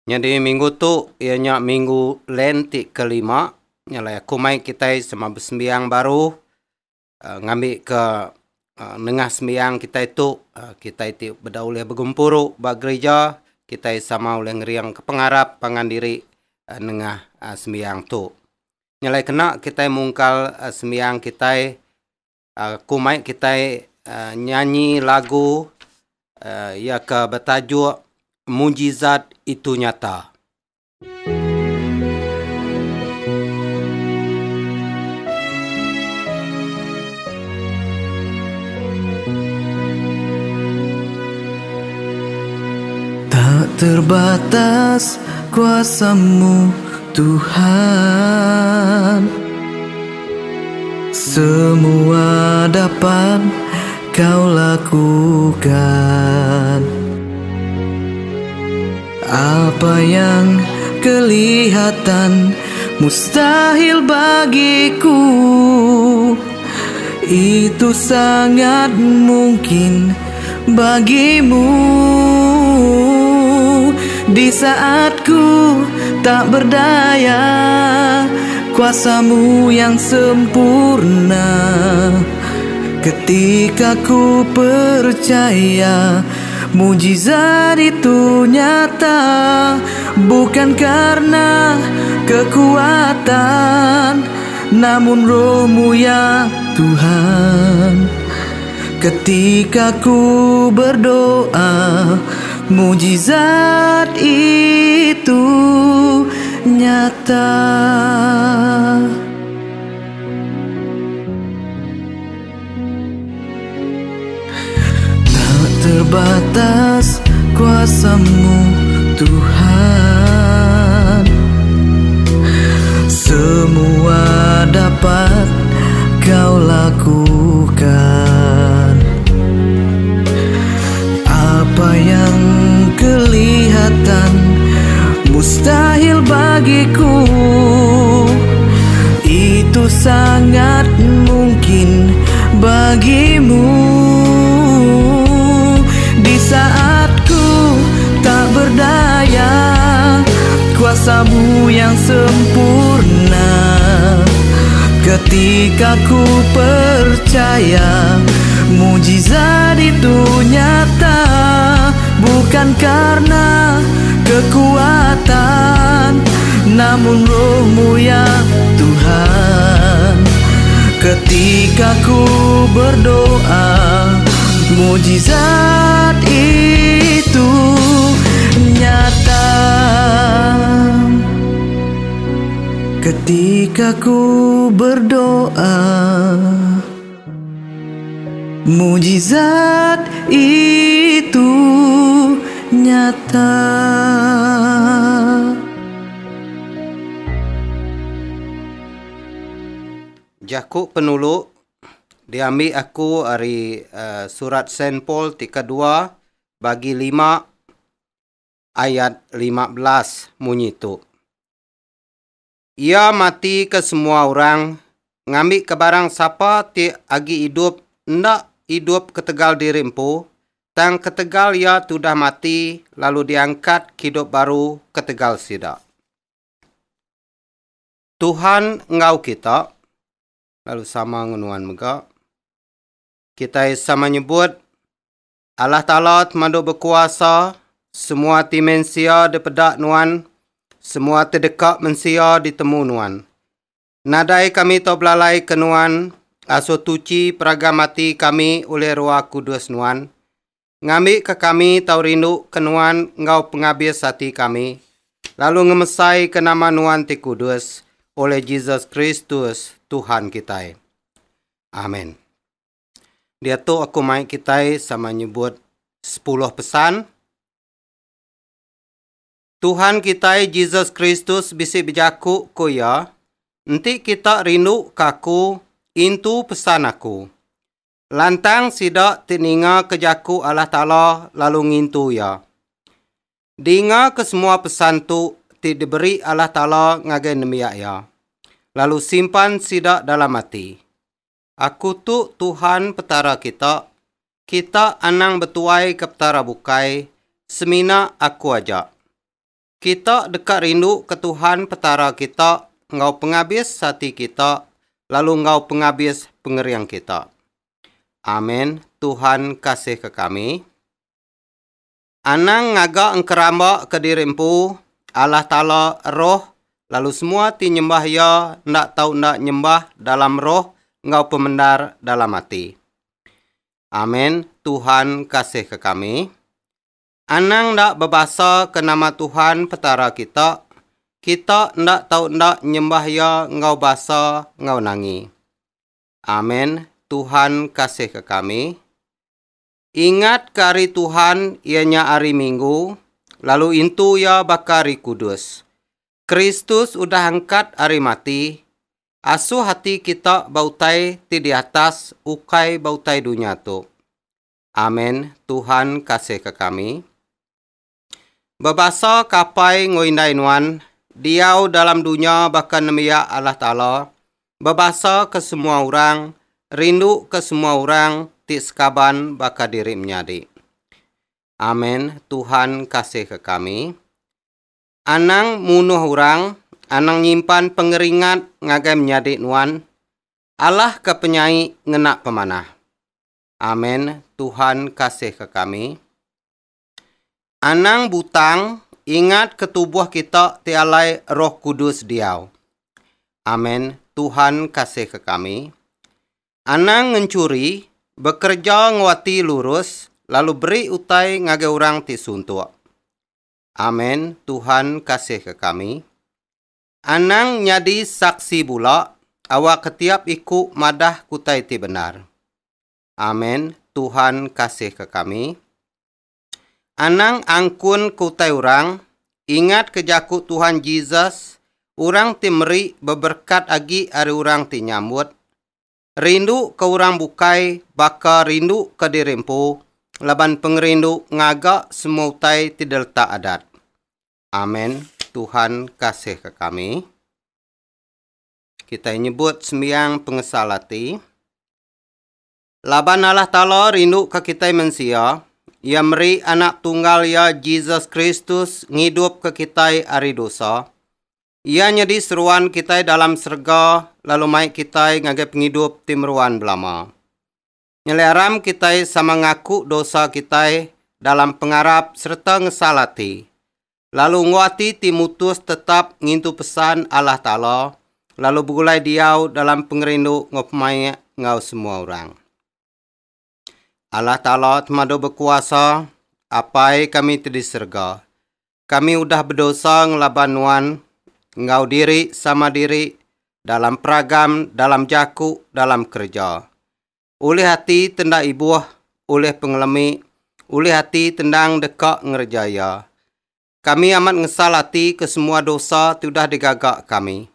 Jadi minggu tu ianya minggu Lent kelima. Nyalai aku mai kita sama bersembiang baru ngambil ke nengah sembiang kita itu berdaulih bergumpuru ba gereja kita sama oleh ngeriang ke pengarap pangan diri nengah sembiang tu. Nyalai kena kita mungkal sembiang kita aku mai kita nyanyi lagu ya ke bertajuk Mujizat Itu Nyata. Tak terbatas kuasa-Mu Tuhan, semua dapat Kau lakukan. Apa yang kelihatan mustahil bagiku, itu sangat mungkin bagimu. Di saat ku tak berdaya, kuasa-Mu yang sempurna. Ketika ku percaya mujizat itu nyata, bukan karena kekuatan, namun Roh-Mu ya Tuhan. Ketika ku berdoa, mujizat itu nyata. Tak terbatas kuasa-Mu Tuhan, semua dapat Kau lakukan. Apa yang kelihatan mustahil bagiku, itu sangat mungkin bagimu. Di saat ku tak berdaya, kuasa-Mu yang sempurna. Ketika ku percaya mujizat itu nyata, bukan karena kekuatan, namun Roh-Mu ya Tuhan. Ketika ku berdoa, mujizat itu nyata. Ketika ku berdoa, mujizat itu nyata. Jakuk penulu diambil aku dari surat Saint Paul 32 bagi 5 ayat 15 bunyi tu. Ia mati ke semua orang, ngambil ke barang siapa ti agi hidup, ndak hidup ketegal diri empu, tang ketegal ia sudah mati, lalu diangkat ke hidup baru ketegal sida. Tuhan ngau kita, lalu sama ngunuan mega, kita sama nyebut, Allah Ta'ala temandu berkuasa, semua dimensia dipedak nuan, semua terdekat mensia ditemu nuan. Nadai kami to belalai ke nuan, aso tuci peragamati kami oleh Roh Kudus nuan. Ngambil ke kami tau rindu ke nuan ngau pengabis hati kami. Lalu ngemesai ke nama nuan ti kudus oleh Yesus Kristus Tuhan kita. Amin. Dia tu aku mai kita sama nyebut 10 pesan. Tuhan kita Yesus Kristus bisi bijaku ko ya. Nanti kita rindu kaku intu pesan aku. Lantang sidak teninga kejaku Allah Ta'ala lalu ngintu ya. Dinga ke semua pesan tu ti diberi Allah Ta'ala ngagai nemiak ya. Lalu simpan sidak dalam hati. Aku tu Tuhan petara kita. Kita anang betuai ke petara bukai. Semina aku ajak. Kita dekat rindu ke Tuhan petara kita, ngau penghabis hati kita, lalu ngau penghabis pengeriang kita. Amin. Tuhan kasih ke kami. Anang ngaga engkeramba ke dirimpu, Allah Ta'ala roh, lalu semua ti nyembah ya, ndak tahu ndak nyembah dalam roh, ngau pemendar dalam hati. Amin. Tuhan kasih ke kami. Anang ndak berbahasa ke nama Tuhan petara kita, kita ndak tahu ndak nyembah ya, ngau bahasa, ngau nangi. Amin. Tuhan kasih ke kami. Ingat ke hari Tuhan, ianya hari Minggu, lalu intu ya bakari kudus. Kristus udah angkat hari mati, asuh hati kita bautai ti di atas, ukai bautai dunia tu. Amin. Tuhan kasih ke kami. Berbahasa kapai ngoindai nuan, diau dalam dunia bahkan nemiya Allah Ta'ala, berbahasa ke semua orang, rindu ke semua orang, ti sekaban baka diri menyadi. Amin. Tuhan kasih ke kami. Anang munuh orang, anang nyimpan pengeringat ngagai menyadi nuan, Allah ke penyai ngenak pemanah. Amin. Tuhan kasih ke kami. Anang butang, ingat ke tubuh kita tialai roh kudus diau. Amin. Tuhan kasih ke kami. Anang ngencuri, bekerja ngwati lurus, lalu beri utai ngage orang ti suntuk. Amin. Tuhan kasih ke kami. Anang nyadi saksi bula, awak ketiap iku madah kutai ti benar. Amin. Tuhan kasih ke kami. Anang angkun kutai orang, ingat kejaku Tuhan Yesus, orang ti meri beberkat agi hari orang ti nyambut. Rindu ke orang bukai, baka rindu ke dirimpu, laban pengerindu ngaga semua utai tidak letak adat. Amin. Tuhan kasih ke kami. Kita nyebut sembiang pengesalati. Laban Allah Ta'ala rindu ke kita manusia, ia meri anak tunggal ya Jesus Kristus ngidup ke kita hari dosa. Ia nyedi seruan kita dalam serga, lalu mai kita ngage penghidup timruan belama. Nyeleram kita sama ngaku dosa kita dalam pengarap serta ngesalati. Lalu nguati timutus tetap ngintu pesan Allah Ta'ala, lalu begulai diau dalam pengerindu ngopmai ngau semua orang. Allah Ta'ala temado berkuasa, apai kami tadi serga. Kami udah berdosa ngelabanuan, ngau diri sama diri, dalam peragam, dalam jaku, dalam kerja. Oleh hati tendak ibuh, oleh pengelemi, oleh hati tendang dekak ngerjaya. Kami amat ngesalati ke semua dosa sudah digagak kami.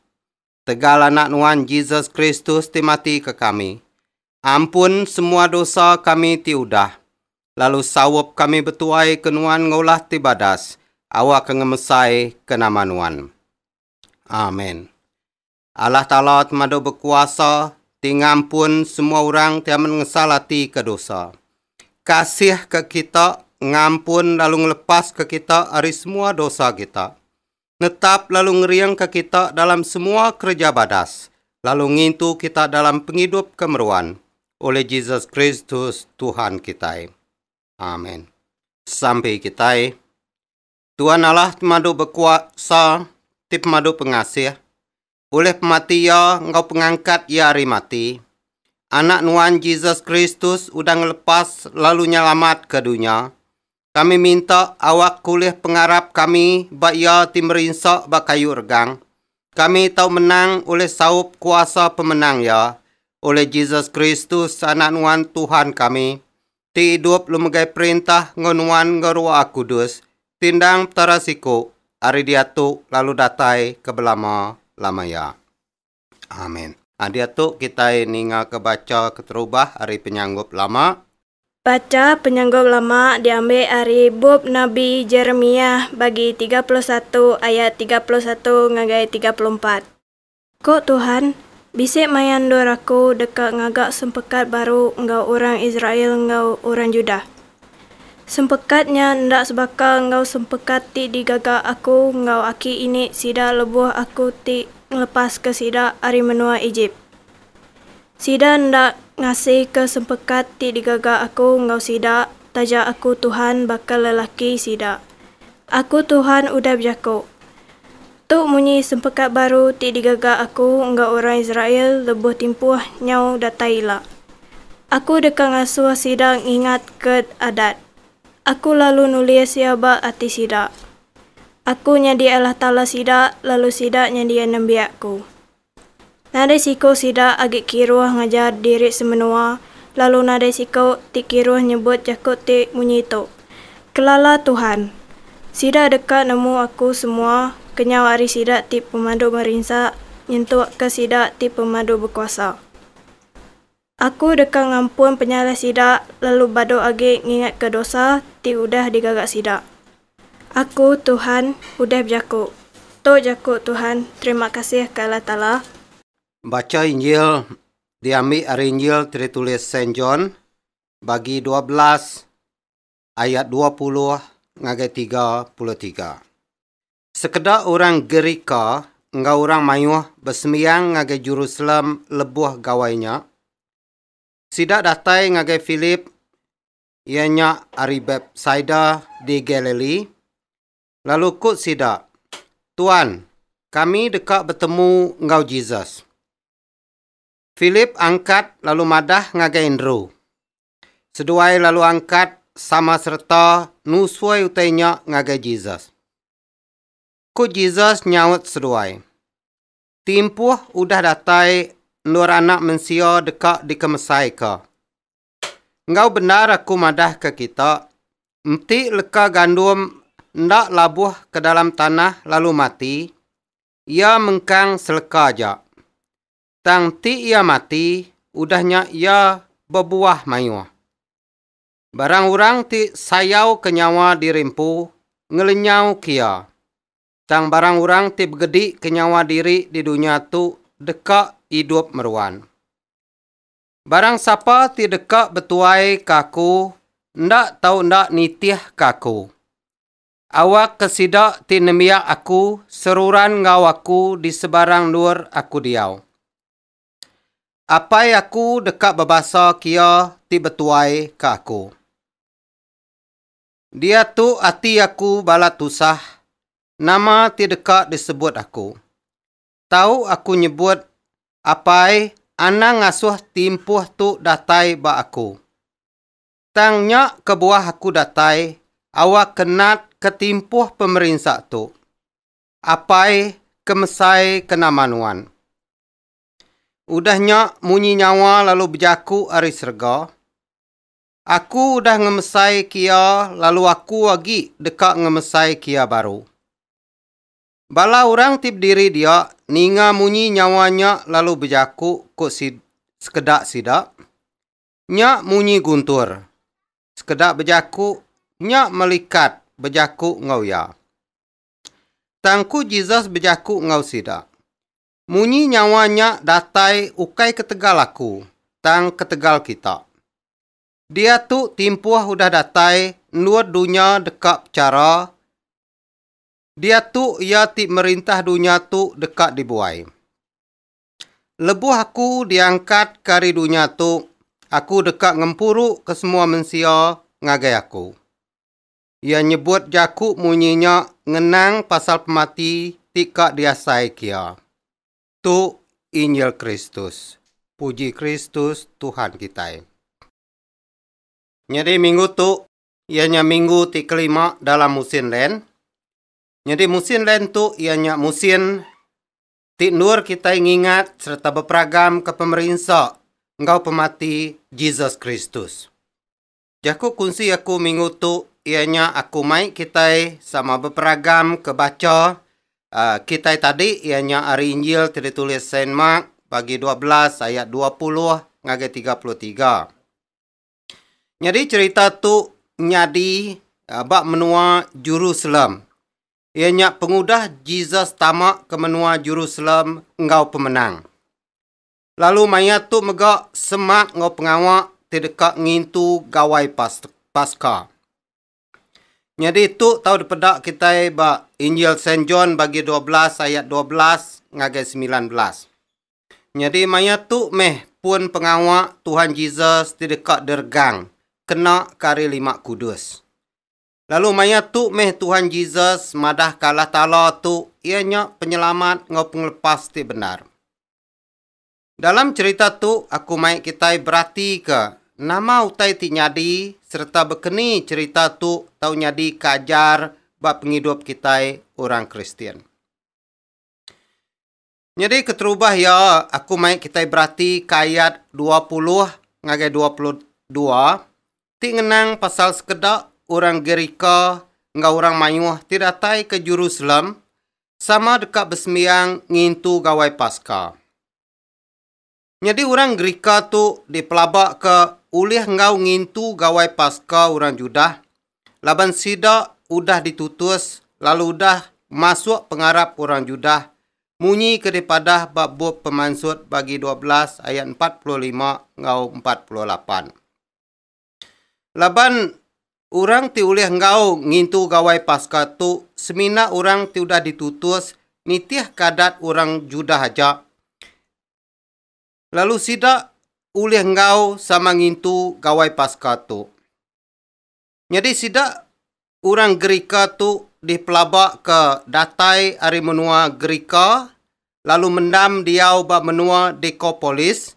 Tegal anak nuan Jesus Kristus timati ke kami. Ampun semua dosa kami tiudah. Lalu sawap kami betuai ke nuan ngolah tibadas. Awak kengemesai ke nama nuan. Amin. Allah Ta'ala temado berkuasa, tingampun semua orang tiaman ngesalati ke dosa. Kasih ke kita, ngampun lalu ngelepas ke kita dari semua dosa kita. Netap lalu ngeriang ke kita dalam semua kerja badas. Lalu ngintu kita dalam penghidup kemeruan. Oleh Jesus Kristus Tuhan kita. Amin. Sampai kita. Tuhan Allah temado berkuasa, temado pengasih. Oleh pemati ya, engkau pengangkat ya hari mati. Anak nuan Jesus Kristus udah ngelepas lalu nyelamat ke dunia. Kami minta awak kulih pengarap kami bak ya timerinsak bak kayu regang. Kami tahu menang oleh saup kuasa pemenang ya. Oleh Jesus Kristus anak nuan Tuhan kami. Ti hidup lumegai perintah ngonuan ngerua kudus. Tindang tarasiko hari diatu lalu datai ke belama lama ya. Amin. Dia tu kita ninga kebaca keterubah hari penyanggup lama. Baca penyanggup lama diambil dari bab Nabi Jeremia bagi 31 ayat 31 ngagai 34. Kok Tuhan, bisik mayandor aku dekat ngagak sempekat baru engkau orang Israel engkau orang Judah. Sempekatnya ndak sebaka ngau sempekat ti digagak aku ngau aki ini sida lebuh aku ti ngelepas ke sida ari menua Egypt. Sida ndak ngasih ke sempekat ti digagak aku ngau sida taja aku Tuhan bakal lelaki sida. Aku Tuhan udah berjaku. Tu munyi sempekat baru ti digagak aku ngau orang Israel lebuh timpuh nyau dataila. Aku dekang ngasuh sida ingat ke adat. Aku lalu nulis siapa ati sida. Aku nyadi Allah Ta'ala sida, lalu sida nyadi nabi aku. Nade siko sida agak kiruah ngajar diri semenua, lalu nade siko ti kiruah nyebut jakut ti munyi tu. Kelala Tuhan. Sida dekat nemu aku semua, kenyawari sida ti pemandu merinsa, nyentuh ke sida ti pemandu berkuasa. Aku dekang ngampun penyalah sida, lalu bado age ngingat ke dosa, ti udah digagak sida. Aku Tuhan udah berjaku. To jaku Tuhan, terima kasih ke Allah Ta'ala. Baca Injil diambil dari Injil tertulis Saint John bagi 12 ayat 20 ngagai 33. Sekedar orang Gerika ngau orang mayuh bersembiang ngagai Jerusalem lebuh gawainya. Sida datai ngagai Philip ianya ari Bethsaida di Galilee. Lalu kut sida, Tuan, kami dekat bertemu ngau Jesus. Philip angkat lalu madah ngagai Andrew. Seduai lalu angkat sama serta nusuai utainya ngagai Jesus. Kut Jesus nyaut seduai. Timpuh udah datai nur anak manusia dekat di kemesai ke. Engkau benar aku madah ke kita. Mti leka gandum ndak labuh ke dalam tanah lalu mati. Ia mengkang seleka aja. Tang ti ia mati, udahnya ia berbuah mayuah. Barang orang ti sayau kenyawa dirimpu, ngelenyau kia. Tang barang orang ti begedi kenyawa diri di dunia tu dekat hidup meruan. Barang siapa ti dekat betuai kaku, ndak tahu ndak nitih kaku. Awak kesidak ti nemiak aku, seruran ngau aku di sebarang luar aku diau. Apai aku dekat berbasa kia ti betuai ke aku. Dia tu hati aku bala tusah, nama ti dekat disebut aku. Tahu aku nyebut apai ana ngasuh timpuh tu datai ba aku. Tangnya kebuah aku datai, awak kenat ketimpuh pemerintah tu. Apai kemesai kenamanuan. Udahnya munyi nyawa lalu berjaku ari serga. Aku udah ngemesai kia lalu aku lagi dekat ngemesai kia baru. Bala orang tip diri dia, ninga munyi nyawanya lalu berjaku kok sekedak sidak. Nyak munyi guntur. Sekedak berjaku, nyak melikat berjaku ngau ya. Tangku Jesus berjaku ngau sidak. Munyi nyawanya datai ukai ketegal aku, tang ketegal kita. Dia tu timpuh udah datai, nur dunia dekat cara. Dia tu ia ti merintah dunia tu dekat dibuai. Lebuh aku diangkat kari dunia tu, aku dekat ngempuru ke semua manusia ngagai aku. Ia nyebut jaku munyinya ngenang pasal pemati tika diasai kia. Tu Injil Kristus. Puji Kristus Tuhan kita. Jadi minggu tu, ianya minggu ti kelima dalam musim len. Jadi musim len tu ianya musim ti nur kita ingat serta berperagam ke pemerintah engkau pemati Jesus Kristus. Jaku kunci aku minggu tu ianya aku mai kita sama berperagam ke baca kita tadi ianya hari Injil tertulis Saint Mark bagi 12 ayat 20 ngagai 33. Jadi cerita tu nyadi bak menua Jerusalem. Ianya pengudah Jesus tamak ke menua Jerusalem engkau pemenang. Lalu mayat tu megak semak ngau pengawak tidak ngintu gawai Paskah. Jadi tu tahu dipedak kita ba Injil Saint John bagi 12 ayat 12 ngagai 19. Jadi maya tu meh pun pengawak Tuhan Yesus di dekat dergang kena kari 5 kudus. Lalu maya tu meh Tuhan Yesus madah kalah Ta'ala tu ianya penyelamat ngau penglepas ti benar. Dalam cerita tu aku mai kita berarti ke nama utai ti nyadi serta bekeni cerita tu tau nyadi kajar bab penghidup kita orang Kristian. Jadi keterubah ya aku mai kita berarti ayat 20 ngagai 22 ti ngenang pasal sekedak orang Gerika ngau orang Mayuh ti datai ke Jerusalem sama dekat besemiang ngintu gawai Paskah. Jadi orang Gerika tu dipelabak ke ulih ngau ngintu gawai Paskah orang Judah. Laban sida udah ditutus lalu udah masuk pengarap orang Judah. Munyi kepada bab pemansut bagi 12 ayat 45 ngau 48. Laban orang ti ulih ngau ngintu gawai Paskah tu semina orang ti udah ditutus nitih kadat orang Judah aja. Lalu sida ulih ngau sama ngintu gawai Paskah tu. Jadi sida orang Gerika tu dipelabak ke datai ari menua Gerika lalu mendam diau ba menua Decapolis.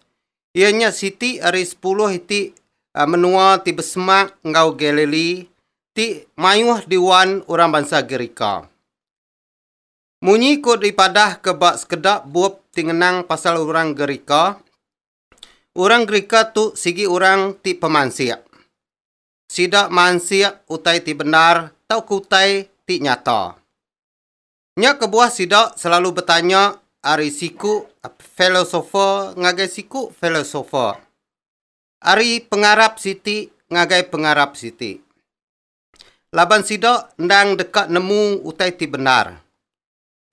Ianya siti ari 10 iti menua ti besemak ngau Galilea ti mayuh diwan orang bangsa Gerika. Munyi ko dipadah ke bak sekedak buap tingenang pasal orang Gerika. Orang Gerika tu sigi orang ti pemansiak. Sida mansiak utai ti benar tau kutai ti nyata. Nya kebuah sida selalu bertanya ari siku filosofer ngagai siku filosofer. Ari pengarap siti ngagai pengarap siti. Laban sida ndang dekat nemu utai ti benar.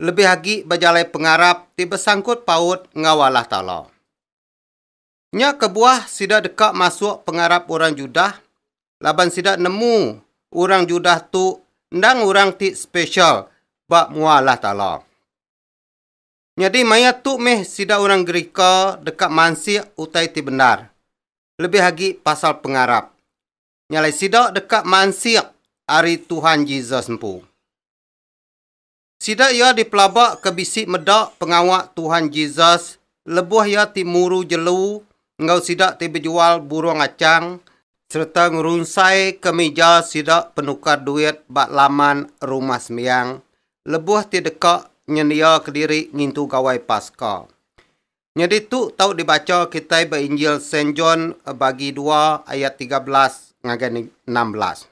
Lebih lagi bajalai pengarap ti bersangkut paut ngawalah Ta'ala. Nya kebuah sida dekat masuk pengarap orang Judah. Laban sida nemu orang Judah tu ndang orang ti special bak mualah Ta'ala. Jadi maya tu meh sida orang Gerika dekat mansi utai ti benar. Lebih lagi pasal pengarap. Nyalai sida dekat mansi ari Tuhan Yesus empu. Sida ia dipelabak ke bisik medak pengawak Tuhan Yesus. Lebuh ia ti muru jelu. Ngau sida ti berjual burung acang. Serta ngerunsai ke meja sida penukar duit bak laman rumah sembiang. Lebuh ti dekat nyendia ke diri ngintu gawai Paskah. Jadi tu tahu dibaca kita Injil Saint John bagi 2 ayat 13 ngagai 16.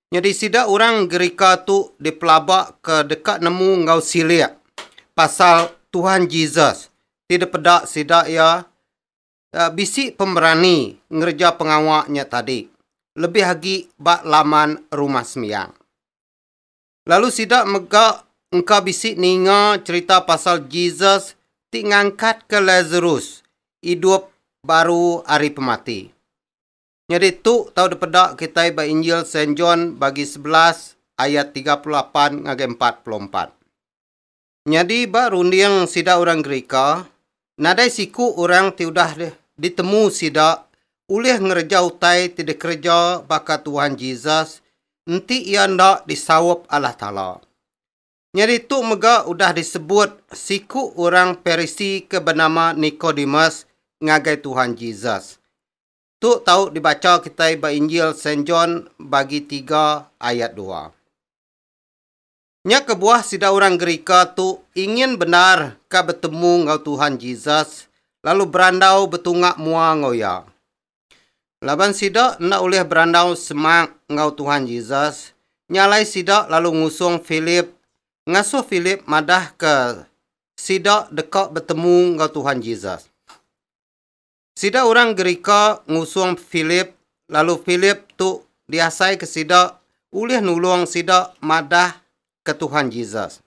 Jadi sida orang Gerika tu dipelabak ke dekat nemu ngau silia pasal Tuhan Yesus. Tidak pedak sida ya bisik pemberani ngerja pengawaknya tadi. Lebih lagi bak laman rumah sembiang. Lalu sida megak engkau bisik ninga cerita pasal Jesus ti ngangkat ke Lazarus hidup baru hari pemati. Jadi tu tahu dipedak kita ba Injil Saint John bagi 11 ayat 38 ngagai 44. Jadi ba rundiang sida orang Gerika, nadai siku orang ti udah ditemu sida ulih ngerja utai ti kerja baka Tuhan Jesus, enti ia ndak disawap Allah Ta'ala. Jadi tu mega udah disebut siku orang Perisi ke bernama Nikodemus ngagai Tuhan Yesus. Tu tahu dibaca kita ba Injil Saint John bagi 3 ayat 2. Nya kebuah sida orang Gerika tu ingin benar ka bertemu ngau Tuhan Yesus lalu berandau betungak mua ngau ya. Laban sida nak ulih berandau semak ngau Tuhan Yesus. Nyalai sida lalu ngusung Philip. Ngasuh Philip madah ke sida dekat bertemu ngau Tuhan Yesus. Sida orang Gerika ngusung Philip. Lalu Philip tu diasai ke sida ulih nulung sida madah ke Tuhan Yesus.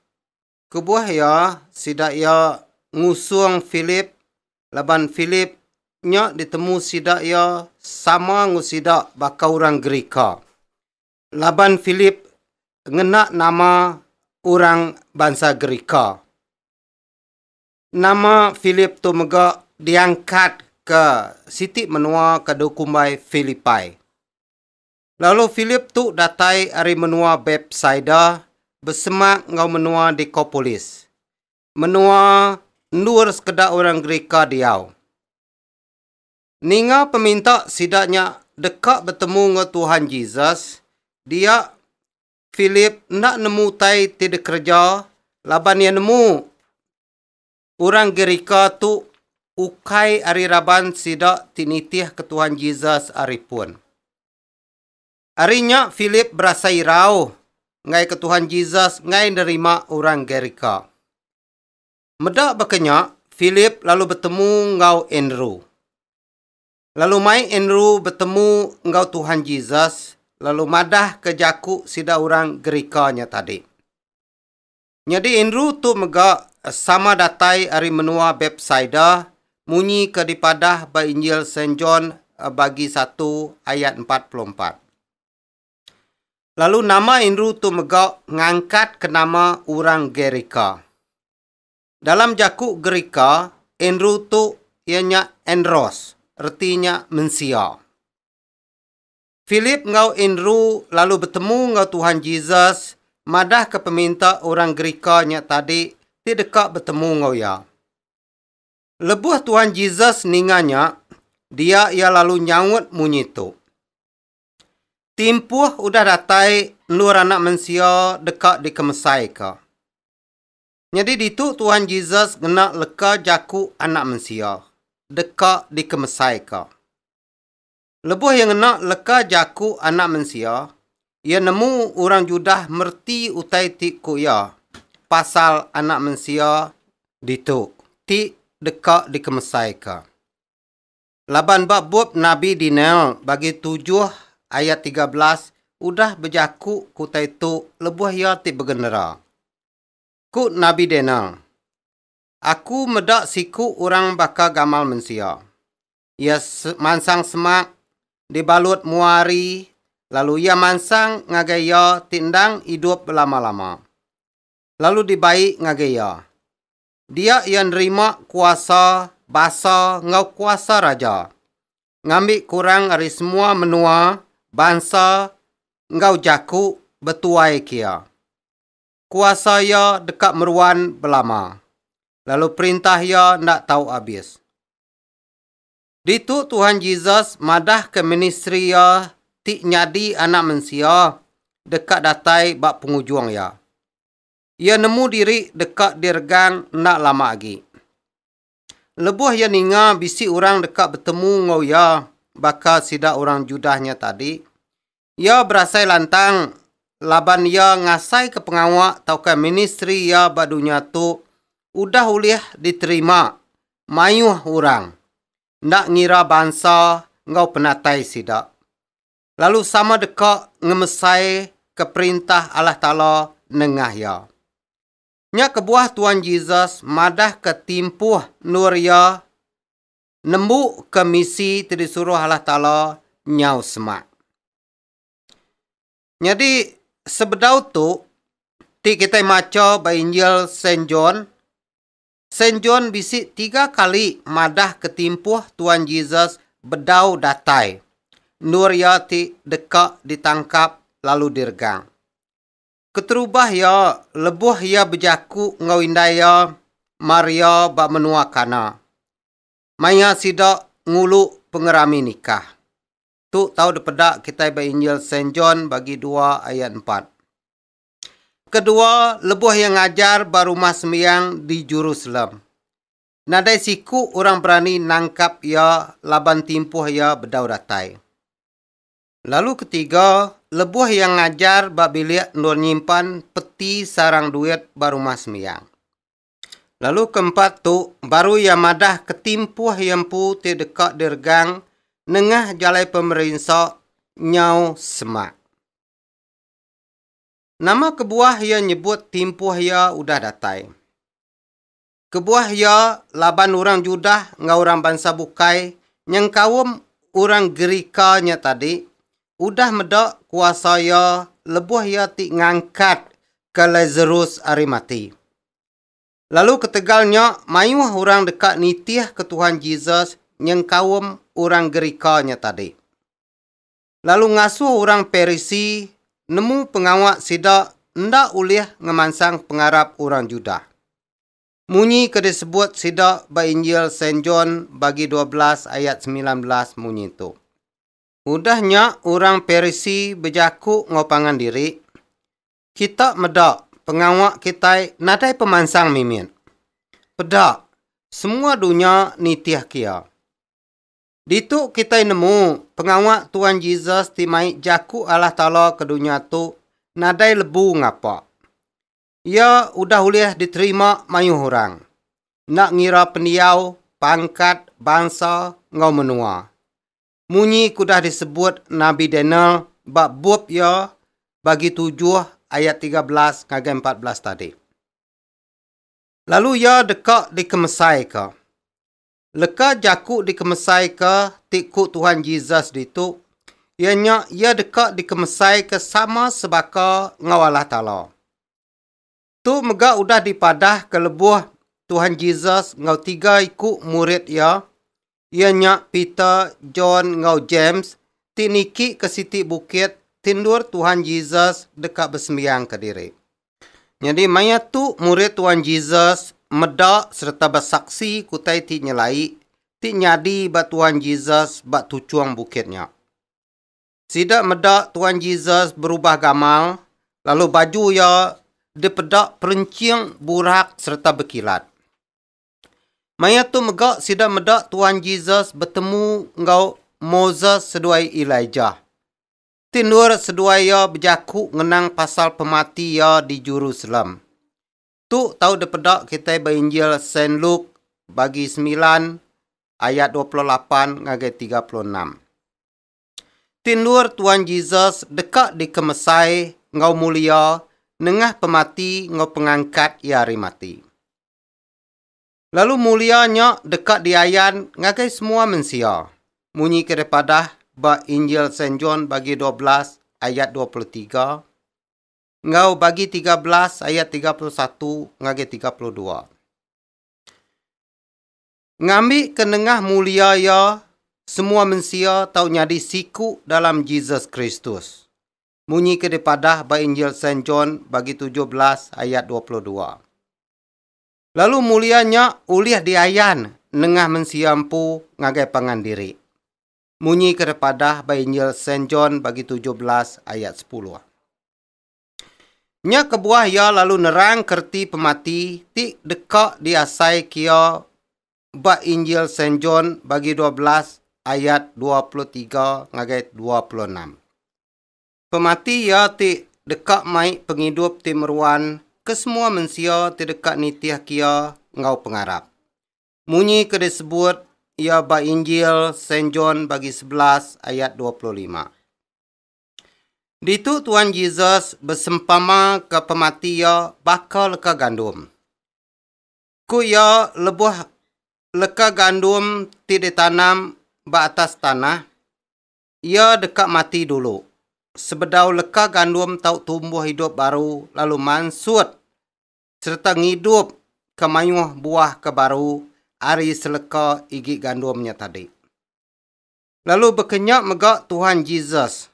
Kebuah ya sida ya ngusung Philip. Laban Philip nya ditemu sida ya sama ngusida baka orang Gerika. laban Filip ngena nama orang bangsa Gerika. Nama Filip tu mega diangkat ke siti menua ke Dukumbai Filipai. Lalu Filip tu datai ari menua Bethsaida bersemak ngau menua Decapolis. Menua nur sekedar orang Gerika diau. Ninga peminta sidaknya dekat bertemu dengan Tuhan Yesus, dia Filip nak nemu tai tidak kerja, laban dia nemu orang Gerika tu ukai ari raban sidak tinitih ke Tuhan Yesus ari pun. Arinya Filip berasa irau ngai ke Tuhan Yesus ngai nerima orang Gerika. Medak berkenyak, Filip lalu bertemu ngau Andrew. Lalu mai Andrew bertemu ngau Tuhan Yesus, lalu madah ke jaku sida orang Gerikanya tadi. Jadi Andrew tu mega sama datai ari menua Bethsaida, munyi ke dipadah ba Injil Saint John bagi 1 ayat 44. Lalu nama Andrew tu mega ngangkat ke nama orang Gerika. Dalam jaku Gerika, Andrew tu ianya Andros, artinya mensia. Filip ngau Andrew lalu bertemu ngau Tuhan Yesus, madah ke peminta orang Gerikanya tadi, tidak bertemu ngau ya. Lebuh Tuhan Yesus ninganya, dia ia lalu nyawut munyi tu. Timpuh udah datai nur anak manusia dekat di kemesai ka. Jadi ditu Tuhan Yesus kena leka jaku anak manusia dekat di kemesai ka. Lebuh yang kena leka jaku anak manusia, ia nemu orang Judah merti utai ti kuya pasal anak manusia ditu ti dekat di kemesai ka. Laban bab Nabi Daniel bagi 7 ayat 13 udah berjaku kutai tu lebuh ya ti bergendera. Ku Nabi Daniel, aku medak siku orang bakal gamal mensia. Ia mansang semak dibalut muari, lalu ia mansang ngagaya tindang hidup lama-lama. Lalu dibaik ngagaya. Dia yang nerima kuasa basa ngau kuasa raja. Ngambil kurang dari semua menua bangsa ngau jaku betuai kia. Kuasa ya dekat meruan belama. Lalu perintah ya ndak tahu habis. Ditu Tuhan Yesus madah ke ministri ya ti nyadi anak manusia dekat datai bak pengujuang ya. Ia nemu diri dekat dirgang nak lama lagi. Lebuh ya ninga bisi orang dekat bertemu ngau ya bakal sida orang Judahnya tadi. Ia berasai lantang laban ia ngasai ke pengawak tau ke ministri ya badunya tu udah ulih diterima mayuh orang. Nak ngira bangsa ngau penatai sida. Lalu sama dekat ngemesai ke perintah Allah Ta'ala nengah ya. Nya kebuah Tuhan Yesus madah ke timpuh nur ya nembu ke misi disuruh Allah Ta'ala nyau semak. Jadi sebedau tu ti kita maca ba Injil Saint John. Saint John bisik 3 kali madah ke timpuh Tuhan Yesus bedau datai. Nur ya ti dekat ditangkap lalu dirgang. Keterubah ya lebuh ya berjaku ngau indaya Maria bak menua kana. Maya sidak ngulu pengerami nikah. Tu tahu depedak kita ba Injil Saint John bagi 2 ayat 4. Kedua, lebuh yang ngajar barumah sembiang di Jerusalem. Nadai siku orang berani nangkap ya laban timpuh ya bedau datai. Lalu ketiga, lebuh yang ngajar bak bilik nur nyimpan peti sarang duit barumah sembiang. Lalu keempat tu, baru yang madah ketimpuh yang pu ti dekat dirgang nengah jalai pemerintah nyau semak. Nama kebuah yang nyebut timpuh ya udah datai. Kebuah ya laban orang Judah ngau orang bangsa bukai yang kaum orang Gerikanya tadi udah medak kuasa ya lebuh ya ti ngangkat ke Lazarus ari mati. Lalu ketegalnya mayuh orang dekat nitiah ke Tuhan Yesus yang kawum orang gerikanya tadi. Lalu ngasuh orang Perisi nemu pengawak sidak ndak ulih ngemansang pengarap orang Judah. Munyi ke disebut sidak ba Injil Saint John bagi 12 ayat 19 munyi itu. Udahnya orang Perisi berjaku ngopangan diri. Kita medak pengawak kita nadai pemansang mimin. Pedak, semua dunia nitiah kia. Ditu kita nemu pengawak Tuhan Yesus timai jaku Allah Ta'ala ke dunia tu nadai lebu ngapa. Ia udah boleh diterima mayuh orang. Nak ngira pendiau, pangkat, bangsa, ngau menua. Munyi kudah disebut Nabi Daniel bab bub ya bagi 7 ayat 13 ngagai 14 tadi. Lalu ia dekat dikemesai ke. Leka jaku dikemesai ke tikku Tuhan Yesus ditu. Ianya ia dekat dikemesai ke sama sebaka ngau Allah Ta'ala. Tu mega udah dipadah ke lebuh Tuhan Yesus ngau 3 ikut murid ya. Ianya Peter, John ngau James. Tiniki ke siti bukit. Tindur Tuhan Yesus dekat bersembiang ke diri. Jadi maya tu murid Tuhan Yesus medak serta bersaksi kutai ti nyelai ti nyadi ba Tuhan Yesus ba tucuang bukitnya. Sidak medak Tuhan Yesus berubah gamal lalu baju ya dipedak perenciang burak serta berkilat. Maya tu megak sidak medak Tuhan Yesus bertemu ngau Moses seduai Elijah. Tindur seduai ya berjaku ngenang pasal pemati ya di Jerusalem. Tu tahu depedak kita Injil Saint Luke bagi 9 ayat 28 ngagai 36. Tindur Tuhan Yesus dekat dikemesai ngau mulia nengah pemati ngau pengangkat ia hari mati. Lalu mulianya dekat diayan ngagai semua mensia. Munyi kepada ba Injil Saint John bagi 12 ayat 23. Ngau bagi 13 ayat 31 ngage 32. Ngambil kenengah mulia ya semua mensia tau nyadi siku dalam Jesus Kristus. Munyi kepada ba Injil Saint John bagi 17 ayat 22. Lalu mulianya ulih diayan nengah mensia empu ngagai pangan diri. Munyi kepada ba Injil Saint John bagi 17 ayat 10. Nya kebuah ya lalu nerang kerti pemati ti dekak diasai kia ba Injil Saint John bagi 12 ayat 23 ngagai 26. Pemati ya ti dekak mai penghidup ti meruan ke semua mensia ti dekak nitiah kia ngau pengarap. Munyi ke disebut ia ba Injil Saint John bagi 11 ayat 25. Ditu Tuhan Yesus bersempama ke pemati ya bakal leka gandum. Ku ya lebuh leka gandum ti ditanam ba atas tanah. Ia dekat mati dulu. Sebedau leka gandum tau tumbuh hidup baru lalu mansut serta ngidup kemayuh buah ke baru ari seleka igi gandumnya tadi. Lalu berkenyak megak Tuhan Yesus.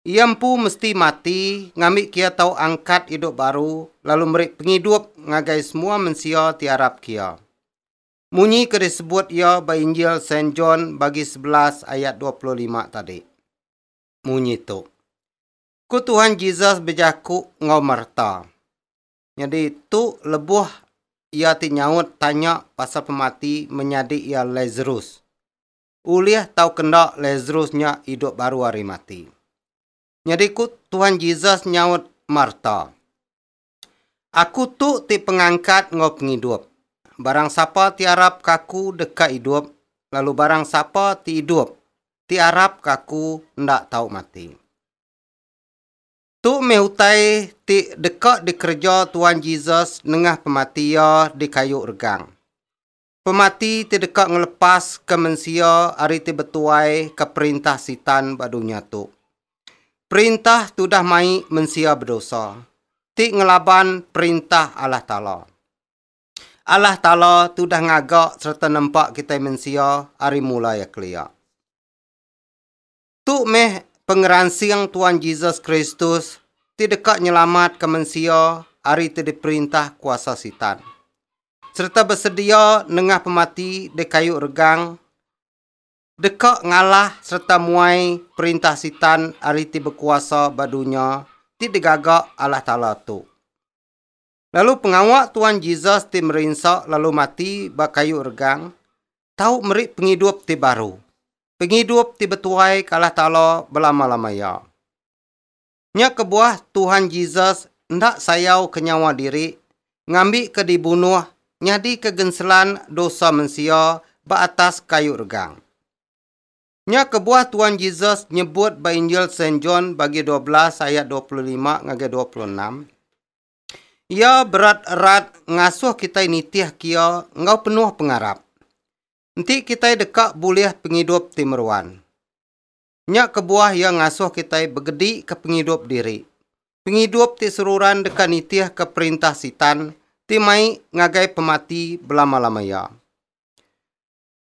Iampu mesti mati, ngambil kia tau angkat hidup baru, lalu merik penghidup ngagai semua mensia tiarap kia. Munyi ke disebut ia ba Injil Saint John bagi 11 ayat 25 tadi. Munyi tu. Ku Tuhan Yesus berjaku ngau merta. Jadi tu lebuh ia ti nyaut tanya pasal pemati menyadi ia Lazarus. Ulih tau kendak Lazarusnya hidup baru hari mati. Jadi ku Tuhan Yesus nyaut Marta. Aku tu ti pengangkat ngau penghidup. Barang siapa tiarap kaku dekat hidup, lalu barang siapa ti hidup, tiarap kaku ndak tahu mati. Tu mehutai ti dekat dikerja Tuhan Yesus nengah pematiya di kayu regang. Pemati ti dekat ngelepas ke mensia hari ti betuai ke perintah sitan badunya tu. perintah tu dah mai mensia berdosa. Ti ngelaban perintah Allah Ta'ala. Allah Ta'ala tu dah ngagak serta nampak kita mensia hari mula ya kelia. Tu meh pengeransing Tuhan Yesus Kristus ti dekat nyelamat ke mensia hari ti diperintah kuasa sitan. Serta bersedia nengah pemati de kayu regang dekat ngalah serta muai perintah sitan hari ti berkuasa badunya ti digagak Allah Ta'ala tu. Lalu pengawak Tuhan Yesus ti merinsak lalu mati bakayu regang, tahu merik penghidup ti baru. Penghidup ti betuai ke Allah Ta'ala belama-lamaya. Nya kebuah Tuhan Yesus ndak sayau ke nyawa diri, ngambil ke dibunuh, nyadi kegenselan dosa mensia baatas kayu regang. Nya kebuah Tuhan Yesus nyebut ba Injil Saint John bagi 12 ayat 25 ngage 26. Ia berat-erat ngasuh kita nitiah kia ngau penuh pengarap. Nanti kita dekat boleh penghidup timeruan. Nyak kebuah yang ngasuh kita begedi ke penghidup diri. Penghidup ti seruran dekat nitiah ke perintah sitan, ti mai ngagai pemati belama-lamaya.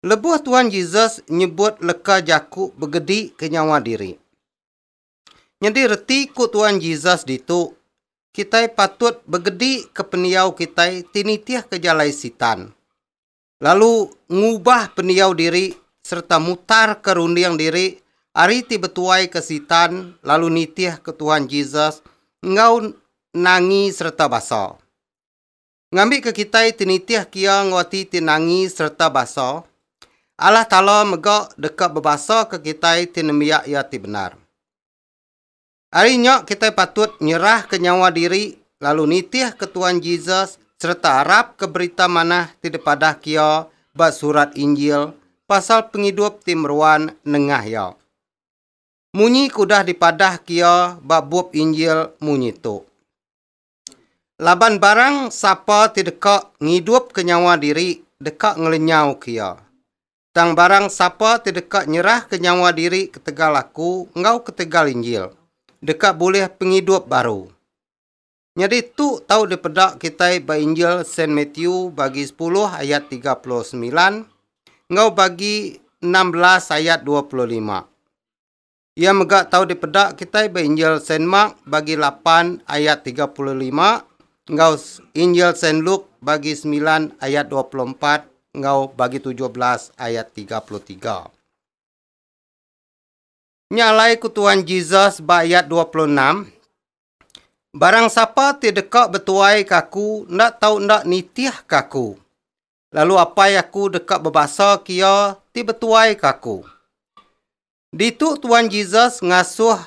Lebuh Tuhan Yesus nyebut leka jaku begedi ke nyawa diri. Jadi reti ku Tuhan Yesus ditu, kita patut begedi ke peniau kita tinitiah ke jalai sitan. Lalu ngubah peniau diri serta mutar ke rundiang diri, ari ti betuai ke sitan, lalu nitiah ke Tuhan Yesus, ngau nangi serta basa. Ngambil ke kita tinitiah kia ngwati tinangi serta basa, Allah Ta'ala megak dekat berbasa ke kita tinemiak ia ti benar. Hari nyok kita patut nyerah ke nyawa diri, lalu nitiah ke Tuhan Yesus, serta harap ke berita manah tidak padah kia bak surat Injil, pasal penghidup timruan nengah ya. Munyi kudah dipadah kia bak bup Injil munyi tu. Laban barang sapa tidak ngidup ke nyawa diri, dekat ngelenyau kia. Tang barang sapa tidak nyerah ke nyawa diri ketegal aku, ngau ketegal Injil. Dekat boleh penghidup baru. Jadi tu tahu dipedak kita ba Injil Saint Matthew bagi 10 ayat 39, ngau bagi 16 ayat 25. Ia megak tahu dipedak kita ba Injil Saint Mark bagi 8 ayat 35, ngau Injil Saint Luke bagi 9 ayat 24, ngau bagi 17 ayat 33. Nyalai ku Tuhan Yesus ba ayat 26. Barang siapa tidak betuai kaku, ndak tahu ndak nitiah kaku. Lalu apa aku dekat berbasa kia ti betuai kaku. Ditu Tuhan Yesus ngasuh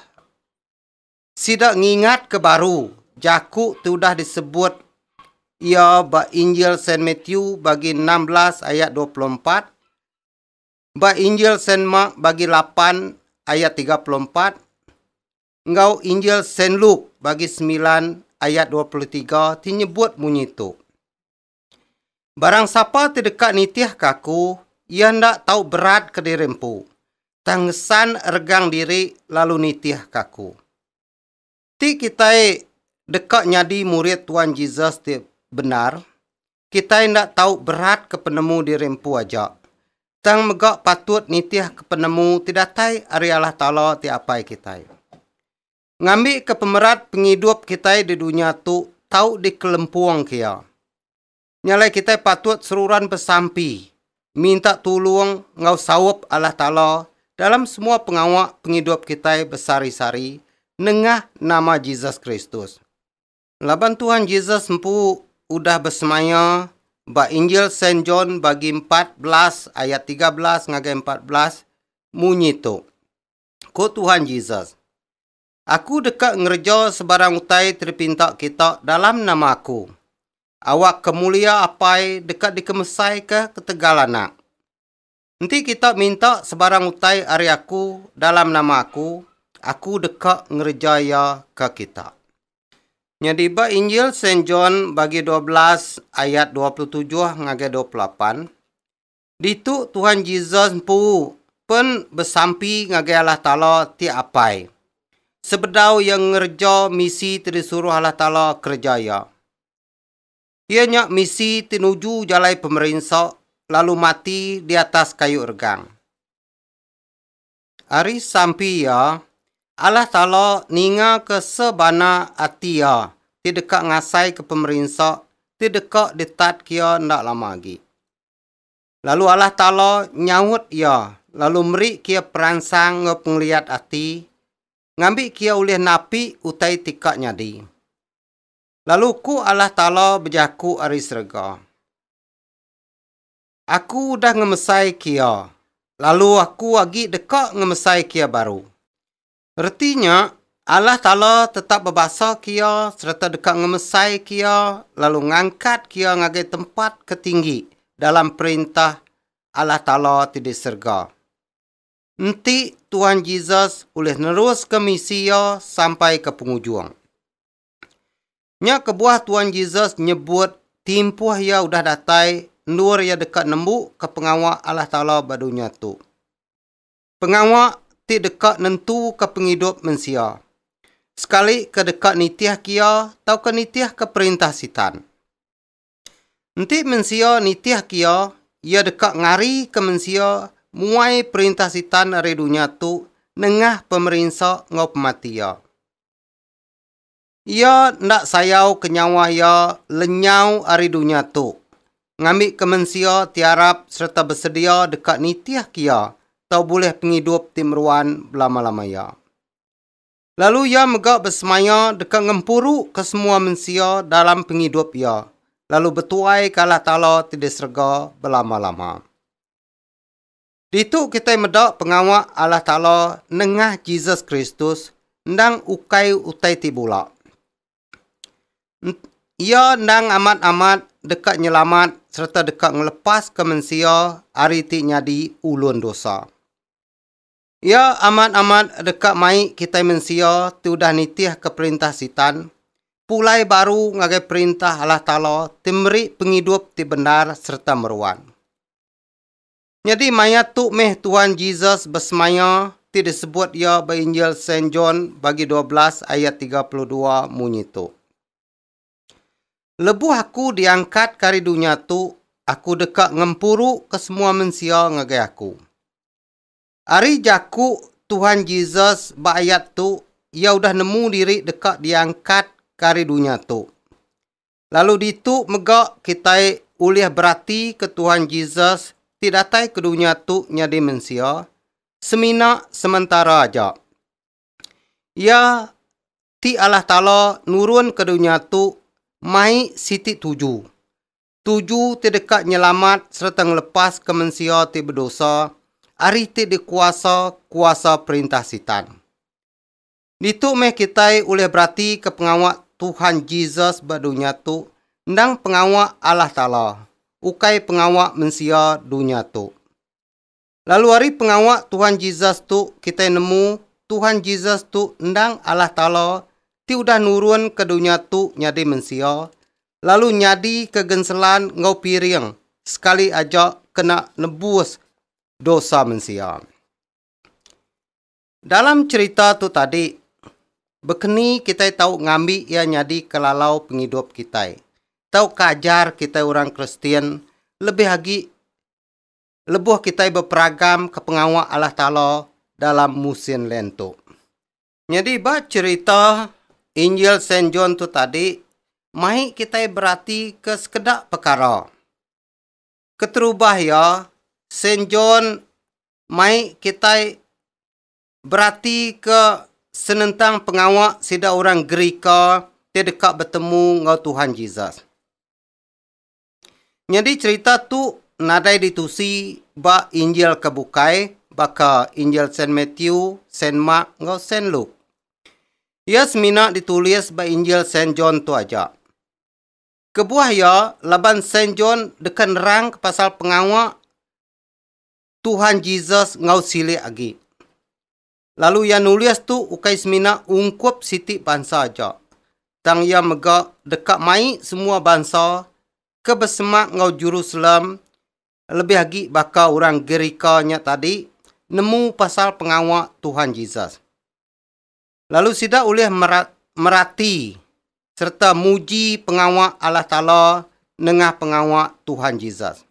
sidak ngingat ke baru. Jaku tu dah disebut ia ba Injil Saint Matthew bagi 16 ayat 24. Ba Injil Saint Mark bagi 8 ayat 34, ngau Injil Saint Luke bagi 9 ayat 23 tinyebut bunyi tu. Barang siapa terdekat nitiah kaku, ia ndak tahu berat ke dirempu. Tanggesan regang diri lalu nitiah kaku. Ti kita dekat nyadi murid Tuhan Yesus ti benar, kita ndak tahu berat ke penemu dirempu aja. Tang megak patut nitiah ke penemu tidak tai ari Allah Ta'ala ti apai kita. Ngambil ke pemerat penghidup kita di dunia tu tahu di kelempuang kia. Nyalai kita patut seruran bersampi, minta tolong ngau sawap Allah Ta'ala dalam semua pengawak penghidup kita besari-sari nengah nama Yesus Kristus. Laban Tuhan Yesus empu udah bersemaya ba Injil Saint John bagi 14 ayat 13 ngagai 14 munyi tu. Ko Tuhan Yesus, aku dekat ngerja sebarang utai terpinta kita dalam nama aku. Awak kemulia apai dekat dikemesai ke ketegalanak. Nanti kita minta sebarang utai ari aku dalam nama aku dekat ngerjaya ke kita. Jadi ba Injil Saint John bagi 12 ayat 27 ngagai 28. Ditu Tuhan Yesus pu pen bersampi ngagai Allah Ta'ala ti apai. sebedau yang ngerja misi disuruh Allah Ta'ala kerja ya. Ianya misi tinuju jalai pemerintah lalu mati di atas kayu regang. Ari sampai ya, Allah Ta'ala ninga ke sebana hati ya, tidak ngasai ke pemerintah, tidak detat kia ndak lama lagi. Lalu Allah Ta'ala nyawut ya, lalu meri kia peransang penglihat hati, ngambil kia oleh napi utai tikak nyadi. Lalu ku Allah Ta'ala berjaku ari serga. Aku dah ngemesai kia, lalu aku lagi dekat ngemesai kia baru. Artinya, Allah Ta'ala tetap berbahasa kia serta dekat ngemesai kia, lalu ngangkat kia ngagai tempat ketinggi dalam perintah Allah Ta'ala tidak serga. Nanti Tuhan Yesus boleh nerus ke misi ya sampai ke penghujung. Nya kebuah Tuhan Yesus nyebut timpuh ya udah datai nur ya dekat nembuk ke pengawak Allah Ta'ala badunya tu. Pengawak ti dekat nentu ke penghidup manusia. Sekali ke dekat nitiah kia atau ke nitiah ke perintah sitan. Nanti manusia nitiah kia ia dekat ngari ke manusia muai perintah sitan dari dunia tu nengah pemerintah ngau pematia. Ia ndak sayau kenyawa ia lenyau ari dunia tu. Ngambil ke manusia tiarap serta bersedia dekat nitiah kia tau boleh penghidup timruan belama-lama ya. Lalu ia megak bersemaya dekat ngempuru ke semua manusia dalam penghidup ia. Lalu bertuai ke Allah Ta'ala tidak serga belama-lama. Ditu kita medak pengawak Allah Ta'ala nengah Jesus Kristus ndang ukai utai tibula. Ia ndang amat-amat dekat nyelamat serta dekat ngelepas ke manusia hari ti nyadi ulun dosa. Ia amat-amat dekat mai kita manusia tu dah nitiah ke perintah sitan. Pulai baru ngagai perintah Allah Ta'ala timeri penghidup ti benar serta meruan. Jadi mayat tu meh Tuhan Yesus bersemaya ti disebut ia ba Injil Saint John bagi 12 ayat 32 munyi tu. Lebuh aku diangkat kari dunia tu, aku dekat ngempuru ke semua manusia ngagai aku. Ari jaku Tuhan Yesus ba ayat tu, ia udah nemu diri dekat diangkat kari dunia tu. Lalu ditu megak kita ulih berarti ke Tuhan Yesus tidak datai ke dunia tu nyadi manusia, semina sementara aja. Ia ti Allah Ta'ala nurun ke dunia tu mai siti 7. 7 ti dekat nyelamat serta ngelepas ke manusia ti berdosa. Ari ti dikuasa kuasa perintah sitan. Ditu meh kita oleh berarti ke pengawak Tuhan Yesus badunya tu ndang pengawak Allah Ta'ala. Ukai pengawak manusia dunia tu. Lalu hari pengawak Tuhan Yesus tu kita nemu Tuhan Yesus tu ndang Allah Ta'ala ti udah nurun ke dunia tu nyadi manusia. Lalu nyadi kegenselan ngau piring sekali aja kena nebus dosa manusia. Dalam cerita tu tadi, bekeni kita tahu ngambil ia nyadi kelalau penghidup kita. Tahu kajar kita orang Kristen, lebih lagi lebuh kita berperagam ke pengawak Allah Ta'ala dalam musim lento. Jadi ba cerita Injil Saint John tu tadi, mai kita berarti ke sekedak perkara. Keterubah ya, Saint John mai kita berarti ke senentang pengawak sida orang Gerika dia dekat bertemu ngau Tuhan Yesus. Jadi cerita tu nadai ditusi ba Injil kebukai baka Injil Saint Matthew, Saint Mark ngau Saint Luke. Ia semina ditulis ba Injil Saint John tu aja. Kebuah ya laban Saint John dekan rang ke pasal pengawak Tuhan Yesus ngau silik agi. Lalu ia nulis tu ukai semina ungkup siti bangsa aja. Tang ia megak dekat mai semua bangsa ke bersemak ngau Jerusalem. Lebih lagi baka orang Gerikanya tadi nemu pasal pengawak Tuhan Yesus. Lalu sida ulih merati serta muji pengawak Allah Ta'ala nengah pengawak Tuhan Yesus.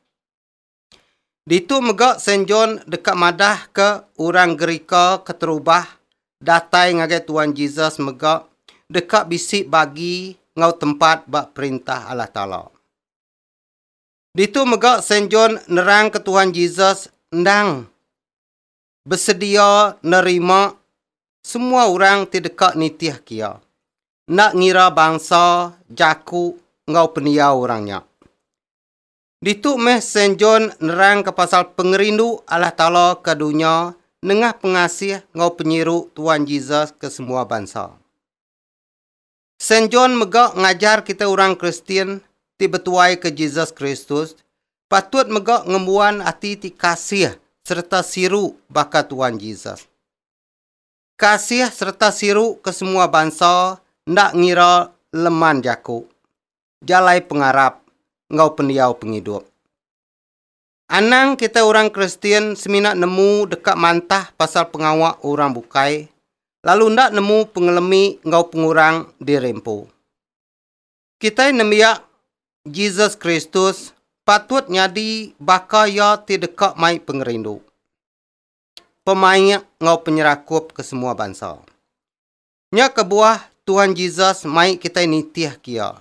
Ditu megak Saint John dekat madah ke orang Gerika keterubah datai ngagai Tuhan Yesus megak dekat bisik bagi ngau tempat bak perintah Allah Ta'ala. Ditu megak Saint John nerang ke Tuhan Yesus ndang bersedia nerima semua orang ti dekat nitih kia. Nak ngira bangsa jaku ngau peniau orangnya. Ditu meh Saint John nerang ke pasal pengerindu Allah Ta'ala ke dunia nengah pengasih ngau penyiru Tuhan Yesus ke semua bangsa. Saint John megak ngajar kita orang Kristian ti betuai ke Yesus Kristus, patut megak ngembuan hati ti kasih serta siru baka Tuhan Yesus. Kasih serta siru ke semua bangsa ndak ngira leman jaku. Jalai pengarap ngau pendiau penghidup. Anang kita orang Kristian semina nemu dekat mantah pasal pengawak orang bukai, lalu ndak nemu pengelemi ngau pengurang di rempo. Kita nemiak Yesus Kristus patut nyadi baka ya ti dekat mai pengerindu. Pemain ngau penyerakup ke semua bangsa. Nya kebuah Tuhan Yesus mai kita nitih kia.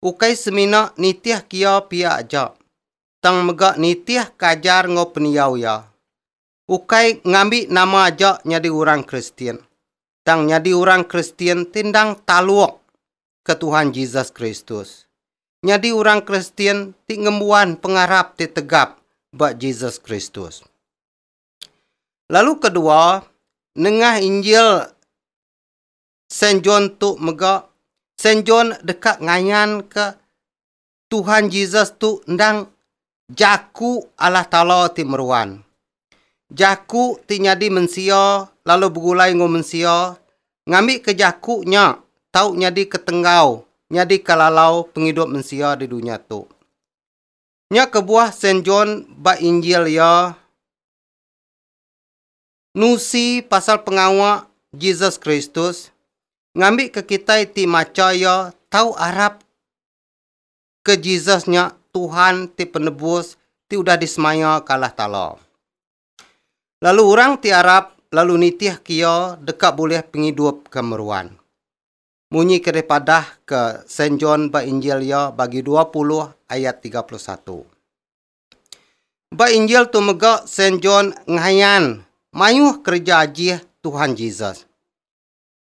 Ukai semina nitih kia pia aja. Tang megak nitih kajar ngau peniau ya. Ukai ngambil nama aja nyadi orang Kristian. Tang nyadi orang Kristian tindang taluak ke Tuhan Yesus Kristus. Nyadi orang Kristian ti ngembuan pengarap ti tegap bak Yesus Kristus. Lalu kedua, nengah Injil Saint John tu megak, Saint John dekat ngayan ke Tuhan Yesus tu ndang jaku Allah Ta'ala ti meruan. Jaku ti nyadi mensia, lalu bergulai ngau mensia, ngambil ke jakunya, tau nyadi ketenggau, nyadi kalalau penghidup mensia di dunia tu. Nya kebuah Saint John ba Injil ya, nusi pasal pengawak Yesus Kristus, ngambil ke kita ti macaya tahu Arab ke Yesusnya Tuhan ti penebus ti udah disemaya kalah Ta'ala. Lalu orang ti Arab lalu nitih kia dekat boleh penghidup kemeruan. Munyi daripada ke Saint John ba Injil ya bagi 20 ayat 31. Ba Injil tu megak Saint John ngayan mayuh kerja ajih Tuhan Yesus.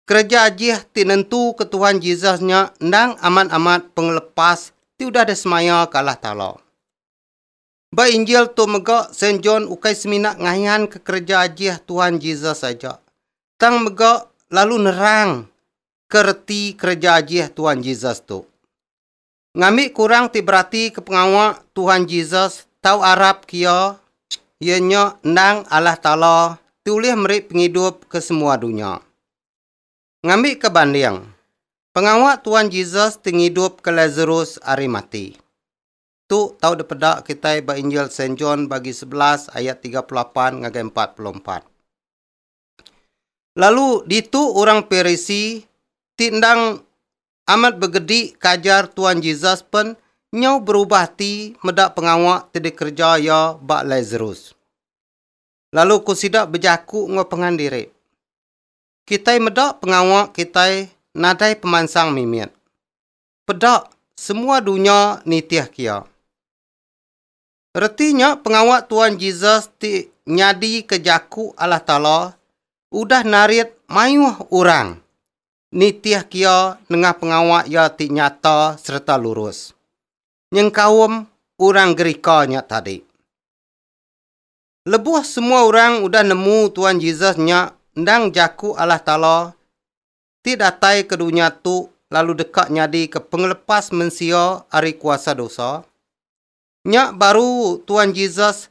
Kerja ajih ti nentu ke Tuhan Yesusnya ndang amat-amat penglepas ti udah desemaya kalah Ta'ala. Ba Injil tu megak Saint John ukai semina ngayan ke kerja ajih Tuhan Yesus saja. Tang megak lalu nerang kerti kerja ajih Tuhan Yesus tu. Ngambil kurang ti berarti ke pengawak Tuhan Yesus tau Arab kia ianya ndang Allah Ta'ala tulih merik penghidup ke semua dunia. Ngambil ke banding, pengawak Tuhan Yesus penghidup ke Lazarus hari mati. Tu tahu depedak kita ba Injil Saint John bagi 11 ayat 38 ngagai 44. Lalu ditu orang Perisi tindang amat begedi kajar Tuhan Yesus pun nyau berubah ti medak pengawak tadi kerja ya bak Lazarus. Lalu ku sidak berjaku ngau pengandiri. Kita medak pengawak kita nadai pemansang mimiat. Pedak semua dunia nitih kia. Retinya pengawak Tuhan Yesus ti nyadi ke jaku Allah Ta'ala udah narit mayuh orang. Nitih kia nengah pengawak ya ti nyata serta lurus. Yang kaum orang Gerikanya tadi. Lebuh semua orang udah nemu Tuhan Yesusnya ndang jaku Allah Ta'ala ti datai ke dunia tu lalu dekat nyadi ke penglepas mensia hari kuasa dosa. Nyak baru Tuhan Yesus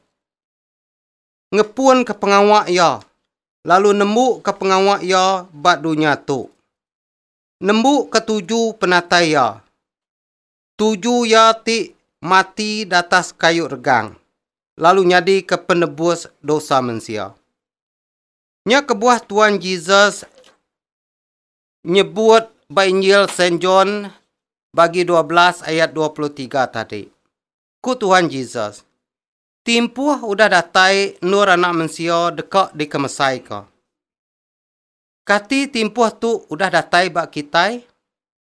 ngepun ke pengawak ya. Lalu nembuk ke pengawak ya bat dunia tu. Nembuk ke 7 penatai ya. 7 ya ti mati di atas kayu regang. Lalu nyadi ke penebus dosa manusia. Nya kebuah Tuhan Yesus nyebut ba Injil Saint John bagi 12 ayat 23 tadi. Ku Tuhan Yesus, timpuh udah datai nur anak manusia dekat di kemesai ko. Kati timpuh tu udah datai bak kitai,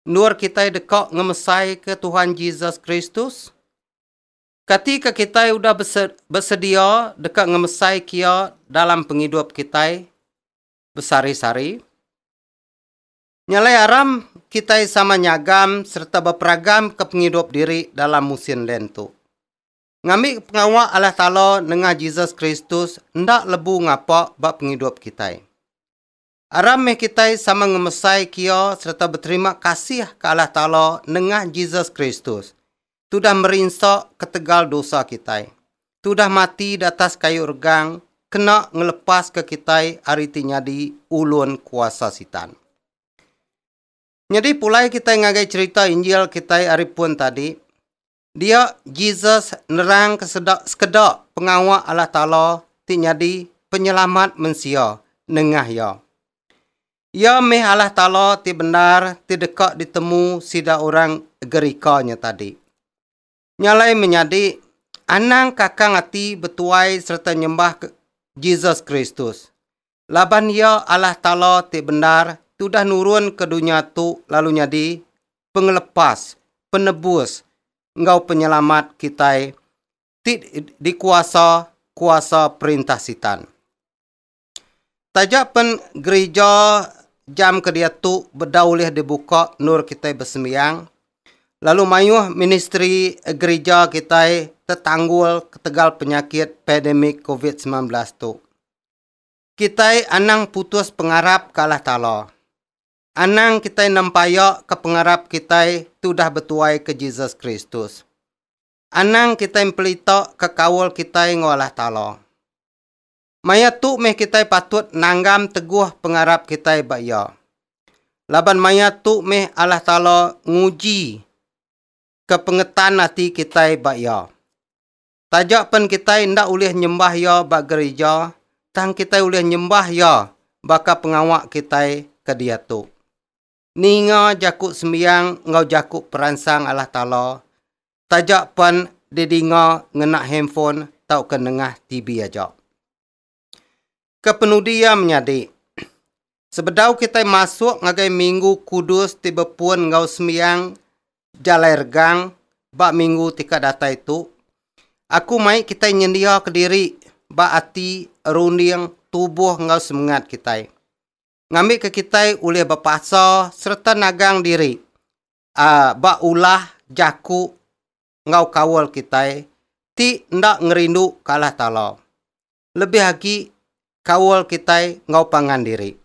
nur kita dekat ngemesai ke Tuhan Yesus Kristus. Ketika kita udah bersedia dekat ngemesai kia dalam penghidup kita besari-sari, nyalai aram kita sama nyagam serta berperagam ke penghidup diri dalam musim lentu. Ngambil pengawal Allah Ta'ala dengan Yesus Kristus ndak lebu ngapa bak penghidup kita. Aram kita sama ngemesai kia serta berterima kasih ke Allah Ta'ala dengan Yesus Kristus. Sudah merinsak ketegal dosa kita. Sudah mati di atas kayu regang, kena ngelepas ke kita hari tinyadi ulun kuasa setan. Jadi pulai kita ngagai cerita Injil kita hari pun tadi. Dia Jesus nerang sekedak pengawal Allah Ta'ala tinyadi penyelamat manusia nengah ya. Ya meh Allah Ta'ala ti benar ti dekat ditemu sida orang gerikanya tadi. Nyalai menyadi anang kakang hati betuai serta nyembah ke Jesus Kristus. Laban ya Allah Ta'ala ti benar sudah nurun ke dunia tu lalu nyadi pengelepas, penebus, engkau penyelamat kita ti dikuasa perintah setan. Tajak pen gereja jam ke dia tu berdaulih dibuka nur kita bersembiang. Lalu mayuh ministri gereja kita tertanggul ketegal penyakit pandemik COVID-19 tu. Kita anang putus pengarap ke Allah Ta'ala. Anang kita nampaya ke pengarap kita sudah bertuai ke Jesus Kristus. Anang kita pelita ke kawal kita dengan Allah Ta'ala. Maya tu meh kita patut nanggam teguh pengarap kita baya. Laban maya tu meh Allah Ta'ala nguji kepengetan hati kita baya. Tajak pen kita ndak boleh nyembah ya bak gereja, tang kita boleh nyembah ya baka pengawak kita ke dia tu. Ninga jakuk sembiang ngau jakuk peransang Allah Ta'ala. Tajak pen didinga ngena handphone tau ke nengah TV aja. Kepenudia menyadi. Sebedau kita masuk ngagai minggu kudus tiba pun ngau sembiang jalai regang bak minggu tika data itu. Aku mai kita nyendia ke diri bak hati runding tubuh ngau semangat kita. Ngambil ke kita oleh berpasa serta nagang diri. Bak ulah jaku ngau kawal kita ti ndak ngerindu ke Allah Ta'ala. Lebih lagi kawal kita ngau pangan diri.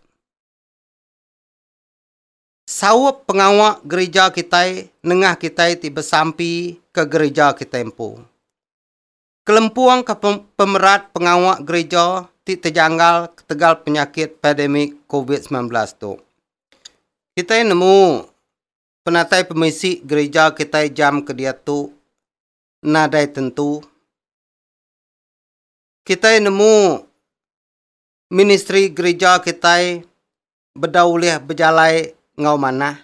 Sawap pengawak gereja kita, nengah kita tiba sampai ke gereja kita empu. Kelempuang ke pemerat pengawak gereja ti terjanggal ketegal penyakit pandemik COVID-19 tu. Kita nemu penatai pemisi gereja kita jam ke dia tu nadai tentu. Kita nemu ministri gereja kita berdaulih berjalai ngau mana.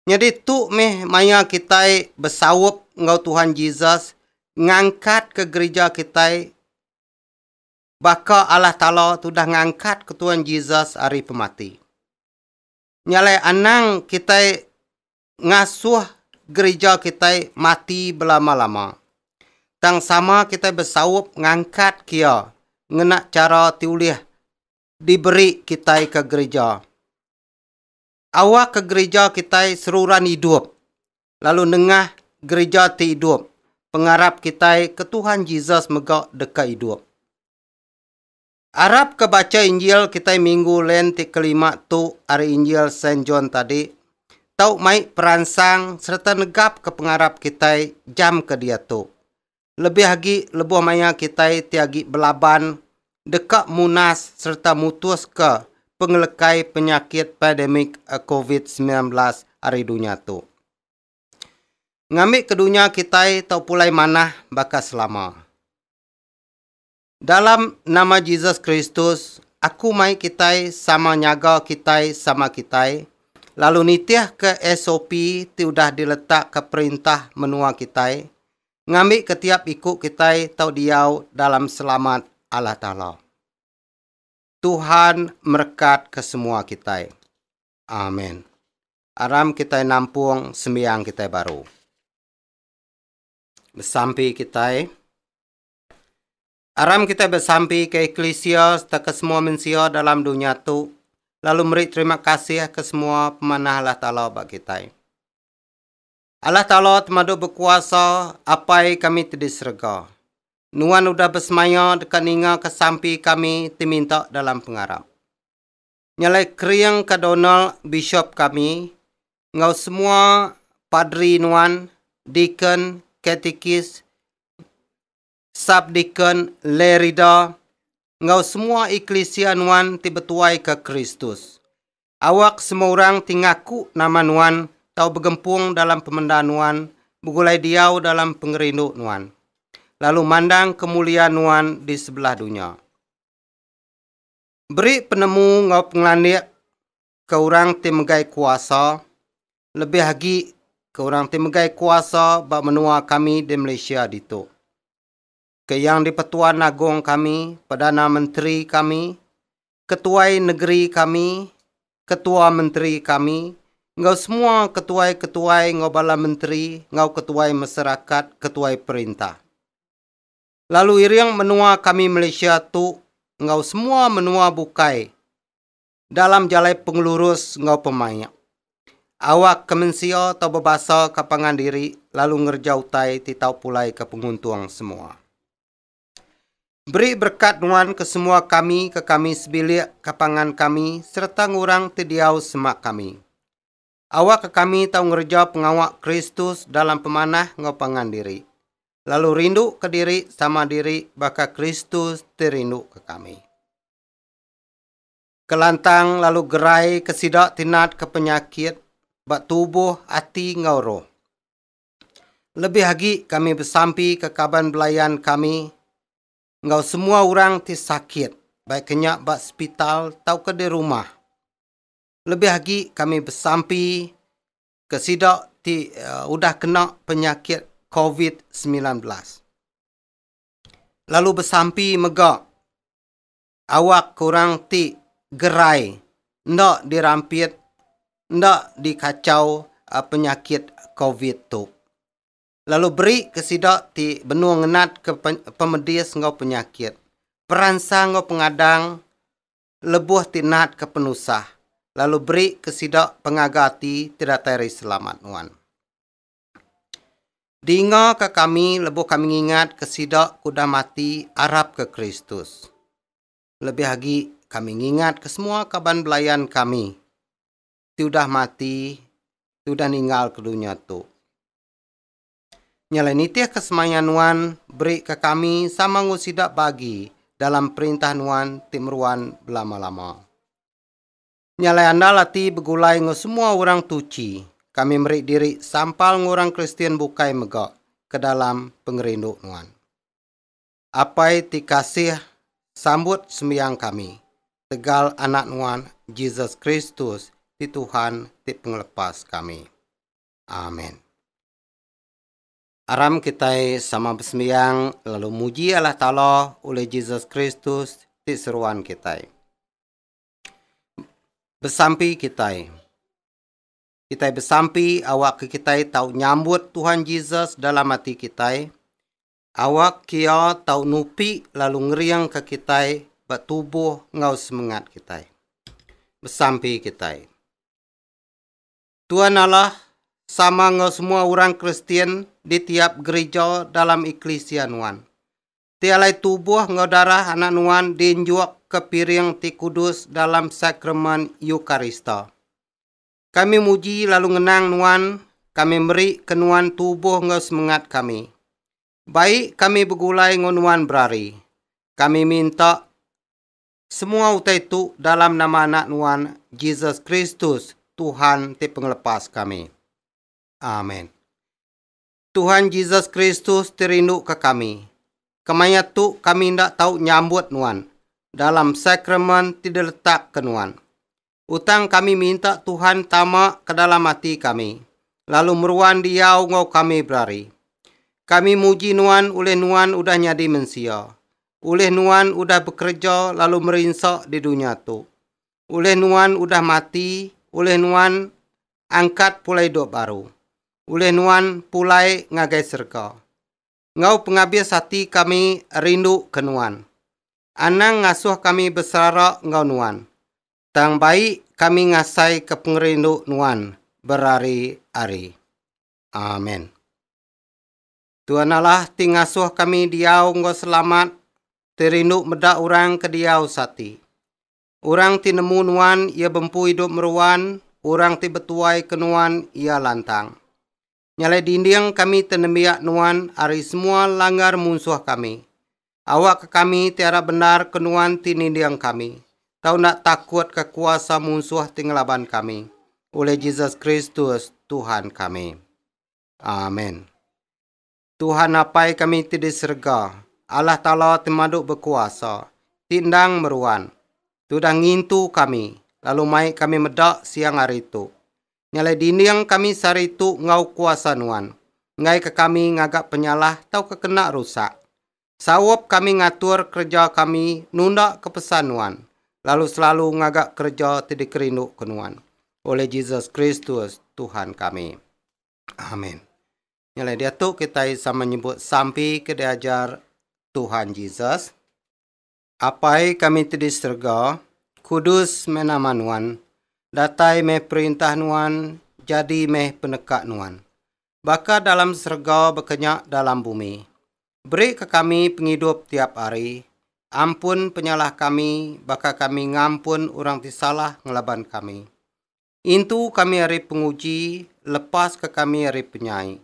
Jadi tu meh maya kita bersawap ngau Tuhan Yesus ngangkat ke gereja kita. Baka Allah Ta'ala sudah ngangkat ke Tuhan Yesus hari pemati. Nyalai anang kita ngasuh gereja kita mati berlama-lama. Tang sama kita bersawap ngangkat kia ngenak cara tiulih diberi kita ke gereja. Awak ke gereja kita seruran hidup. Lalu nengah gereja ti hidup. Pengarap kita ke Tuhan Yesus megak dekat hidup. Arab ke baca Injil kita minggu len ti kelima tu hari Injil Saint John tadi. Tau mai peransang serta negap ke pengarap kita jam ke dia tu. Lebih lagi lebuh maya kita tiagi belaban dekat munas serta mutus ke pengelekai penyakit pandemik COVID-19 hari dunia tu. Ngambil ke dunia kita tau pulai manah baka selama. Dalam nama Yesus Kristus, aku mai kita sama nyaga kita sama kita. Lalu nitiah ke SOP ti udah diletak ke perintah menua kita. Ngambil ketiap ikut kita tau diau dalam selamat Allah Ta'ala. Tuhan merkat ke semua kita. Amin. Aram kita nampung sembiang kita baru. Bersampi kita. Aram kita bersampi ke eklesia serta ke semua manusia dalam dunia tu. Lalu beri terima kasih ke semua pemanah Allah Ta'ala bagi kita. Allah Ta'ala temadu berkuasa apa kami tidak serga. Nuan udah bersemaya dekat ninga ke sampi kami diminta dalam pengarap. Nyalai kriang ke Donald Bishop kami. Ngau semua padri nuan, deacon, katekis, subdeacon, lerida, ngau semua eklesia nuan tibetuai ke Kristus. Awak semua orang tingaku nama nuan, tau bergempung dalam pemendaan nuan, begulai diau dalam pengerindu nuan. Lalu mandang kemuliaan nuan di sebelah dunia. Beri penemu ngau penglandik ke orang timegai kuasa, lebih lagi ke orang timegai kuasa bak menua kami di Malaysia ditu. Ke yang di Pertuan Agong kami, Perdana Menteri kami, Ketua Negeri kami, Ketua Menteri kami, ngau semua ketua ngau bala menteri, ngau ketua masyarakat, ketua perintah. Lalu iriang menua kami Malaysia tu, ngau semua menua bukai, dalam jalai pengelurus ngau pemayak. Awak kemensia atau berbahasa kapangan diri, lalu ngerjau tai titau pulai ke penguntung semua. Beri berkat nuan ke semua kami, ke kami sebilik kapangan kami, serta ngurang tidiau semak kami. Awak ke kami tau ngerja pengawak Kristus dalam pemanah ngopangan diri. Lalu rindu ke diri sama diri, baka Kristus terindu ke kami. Kelantang lalu gerai kesidak tinat ke penyakit, bak tubuh hati ngau roh. Lebih lagi kami bersampi ke kaban belayan kami, ngau semua orang ti sakit, baik kenyak bak hospital tau ke di rumah. Lebih lagi kami bersampi ke sidak ti udah kena penyakit COVID-19. Lalu bersampi megak awak kurang ti gerai, ndak dirampit, ndak dikacau penyakit COVID tu. Lalu beri kesidak ti benua ngenat ke pemedis ngau penyakit. Peransang ngau pengadang, lebuh tinat ke penusah. Lalu beri kesidak pengagati tidak teri selamat nuan. Dinga ke kami, lebuh kami ingat kesidak kuda mati Arab ke Kristus. Lebih lagi kami ingat ke semua kaban belayan kami. Sudah mati, sudah ninggal ke dunia tu. Nyalain itiah kesemayan nuan, beri ke kami sama ngusidak bagi dalam perintah nuan timruan belama-lama. Nyalain anda lati begulai ngu semua orang tuci, kami beri diri sampal ngurang Kristian bukai megak ke dalam pengerindu nuan. Apai ti kasih sambut sembiang kami, tegal anak nuan, Jesus Kristus, di Tuhan, di penglepas kami. Amin. Aram kita sama bersembiang, lalu muji Allah Ta'ala oleh Jesus Kristus, di seruan kita. Bersampi kita. Kita bersampi, awak kita tahu nyambut Tuhan Yesus dalam hati kita. Awak kia tahu nupi, lalu ngeriang ke kita, bertubuh ngau semangat kita. Bersampi kita. Tuhan Allah sama ngau semua orang Kristian di tiap gereja dalam eklesia nuan. Tialai tubuh ngau darah anak nuan dinjuak ke piring ti kudus dalam sakramen Eukarista. Kami muji lalu ngenang nuan, kami beri kenuan tubuh ngau semangat kami. Baik kami begulai ngau nuan berari. Kami minta semua utai itu dalam nama anak nuan Jesus Kristus, Tuhan ti penglepas kami. Amin. Tuhan Jesus Kristus terindu ke kami. Kemanya tu kami ndak tahu nyambut nuan. dalam sakramen tidak letak kenuan. Utang kami minta Tuhan tamak ke dalam hati kami, lalu meruan diau ngau kami berari. Kami muji Nuan oleh Nuan udah nyadi mensia. Oleh Nuan udah bekerja lalu merinsak di dunia tu. Oleh Nuan udah mati, oleh Nuan angkat pulai hidup baru. Oleh Nuan pulai ngagai serga. Ngau pengabis hati kami rindu ke Nuan. Anang ngasuh kami bersara ngau Nuan. Tang baik kami ngasai ke pengerindu Nuan berari-ari. Amin. Tuhan Allah tingasuh kami diau ngau selamat, terindu medak orang ke diau sati. Orang ti nemu Nuan ia bempu hidup meruan, orang ti betuai ke Nuan ia lantang. Nyalai dinding kami tenemiak Nuan ari semua langgar musuh kami. Awak ke kami tiara benar ke Nuan ti dinding kami. Tau nak takut ke kuasa musuh tinglaban kami. Oleh Yesus Kristus Tuhan kami. Amin. Tuhan apai kami ti di surga. Allah Ta'ala temaduk berkuasa. Tindang meruan. Tudah ngintu kami, lalu mai kami medak siang hari itu. Nyalai dinding kami sari itu ngau kuasa Nuan. Ngai ke kami ngagak penyalah tau kekena rusak. Sawap kami ngatur kerja kami nunda ke pesan Nuan. Lalu selalu ngagak kerja tidak kerindu ke Nuan. Oleh Yesus Kristus Tuhan kami. Amin. Nyalai dia tu kita sama menyebut sampai ke diajar Tuhan Yesus. Apai kami di surga, kudus menama Nuan, datai meh perintah Nuan, jadi meh penekat Nuan. Baka dalam surga bekenyak dalam bumi. Beri ke kami penghidup tiap hari, ampun penyalah kami, baka kami ngampun orang tisalah ngelaban kami. Intu kami hari penguji, lepas ke kami hari penyai.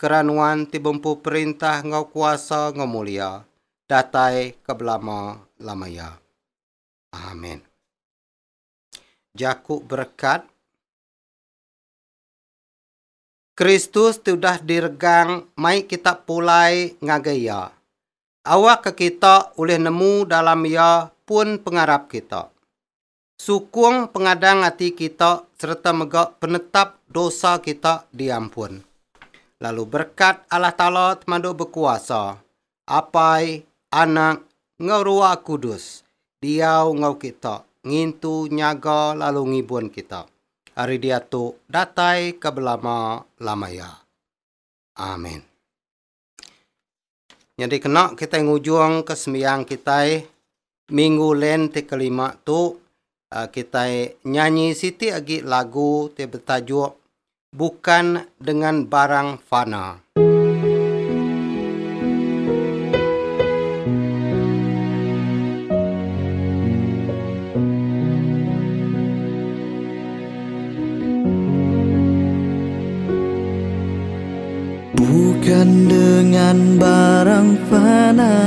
Keranuan tibempu perintah ngau kuasa ngau mulia. Datai kebelama lamaya. Amin. Jakub berkat. Kristus sudah diregang, mai kita pulai ngagaya. Awak ke kita oleh nemu dalam ya pun pengarap kita. Sukung pengadang hati kita serta megak penetap dosa kita diampun. Lalu berkat Allah Ta'ala temadu berkuasa. Apai anak ngau Roh Kudus, diau ngau kita, ngintu nyaga lalu ngibun kita. Hari dia tu datai ke belama lamaya. Amin. Jadi kena kita ngujung ke sembiang kita minggu len te kelima tu kita nyanyi siti agi lagu te bertajuk Bukan Dengan Barang Fana. Bukan dengan barang fana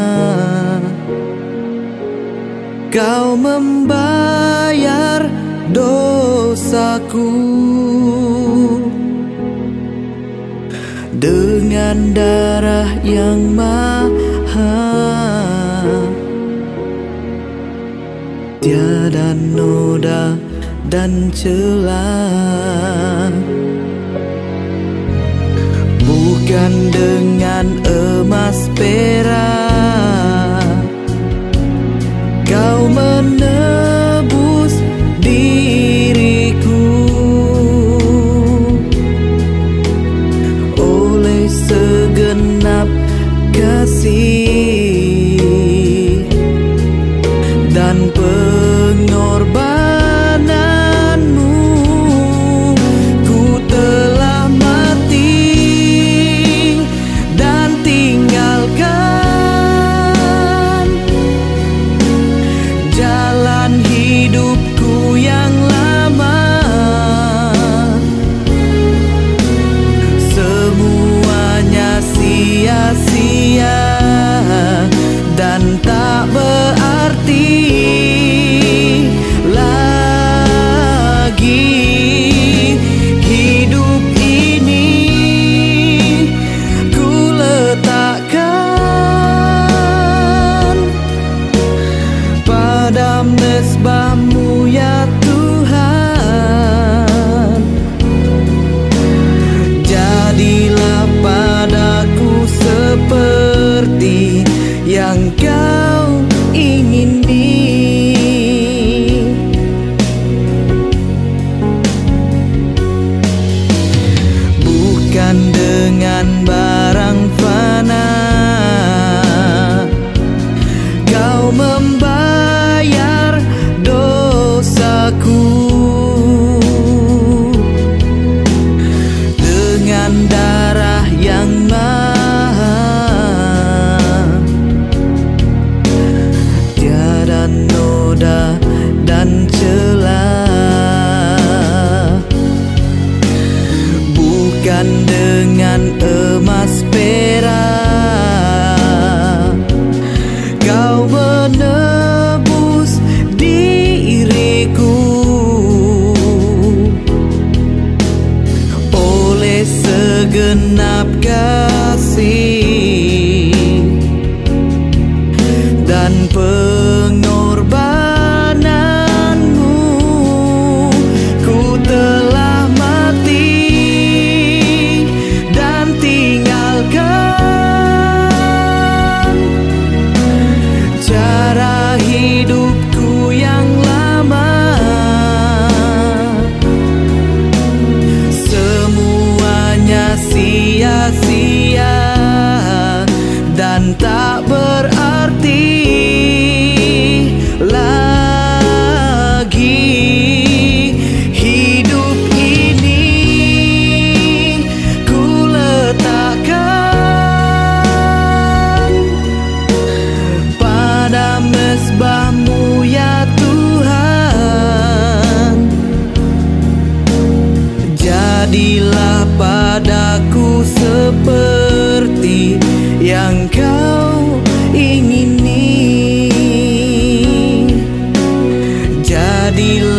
Kau membayar dosaku, dengan darah yang mahal, tiada noda dan celah. Bukan dengan emas perak Kau menebus diriku, oleh segenap kasih dan pengorbananmu. Ku telah mati dan tinggalkan keadilan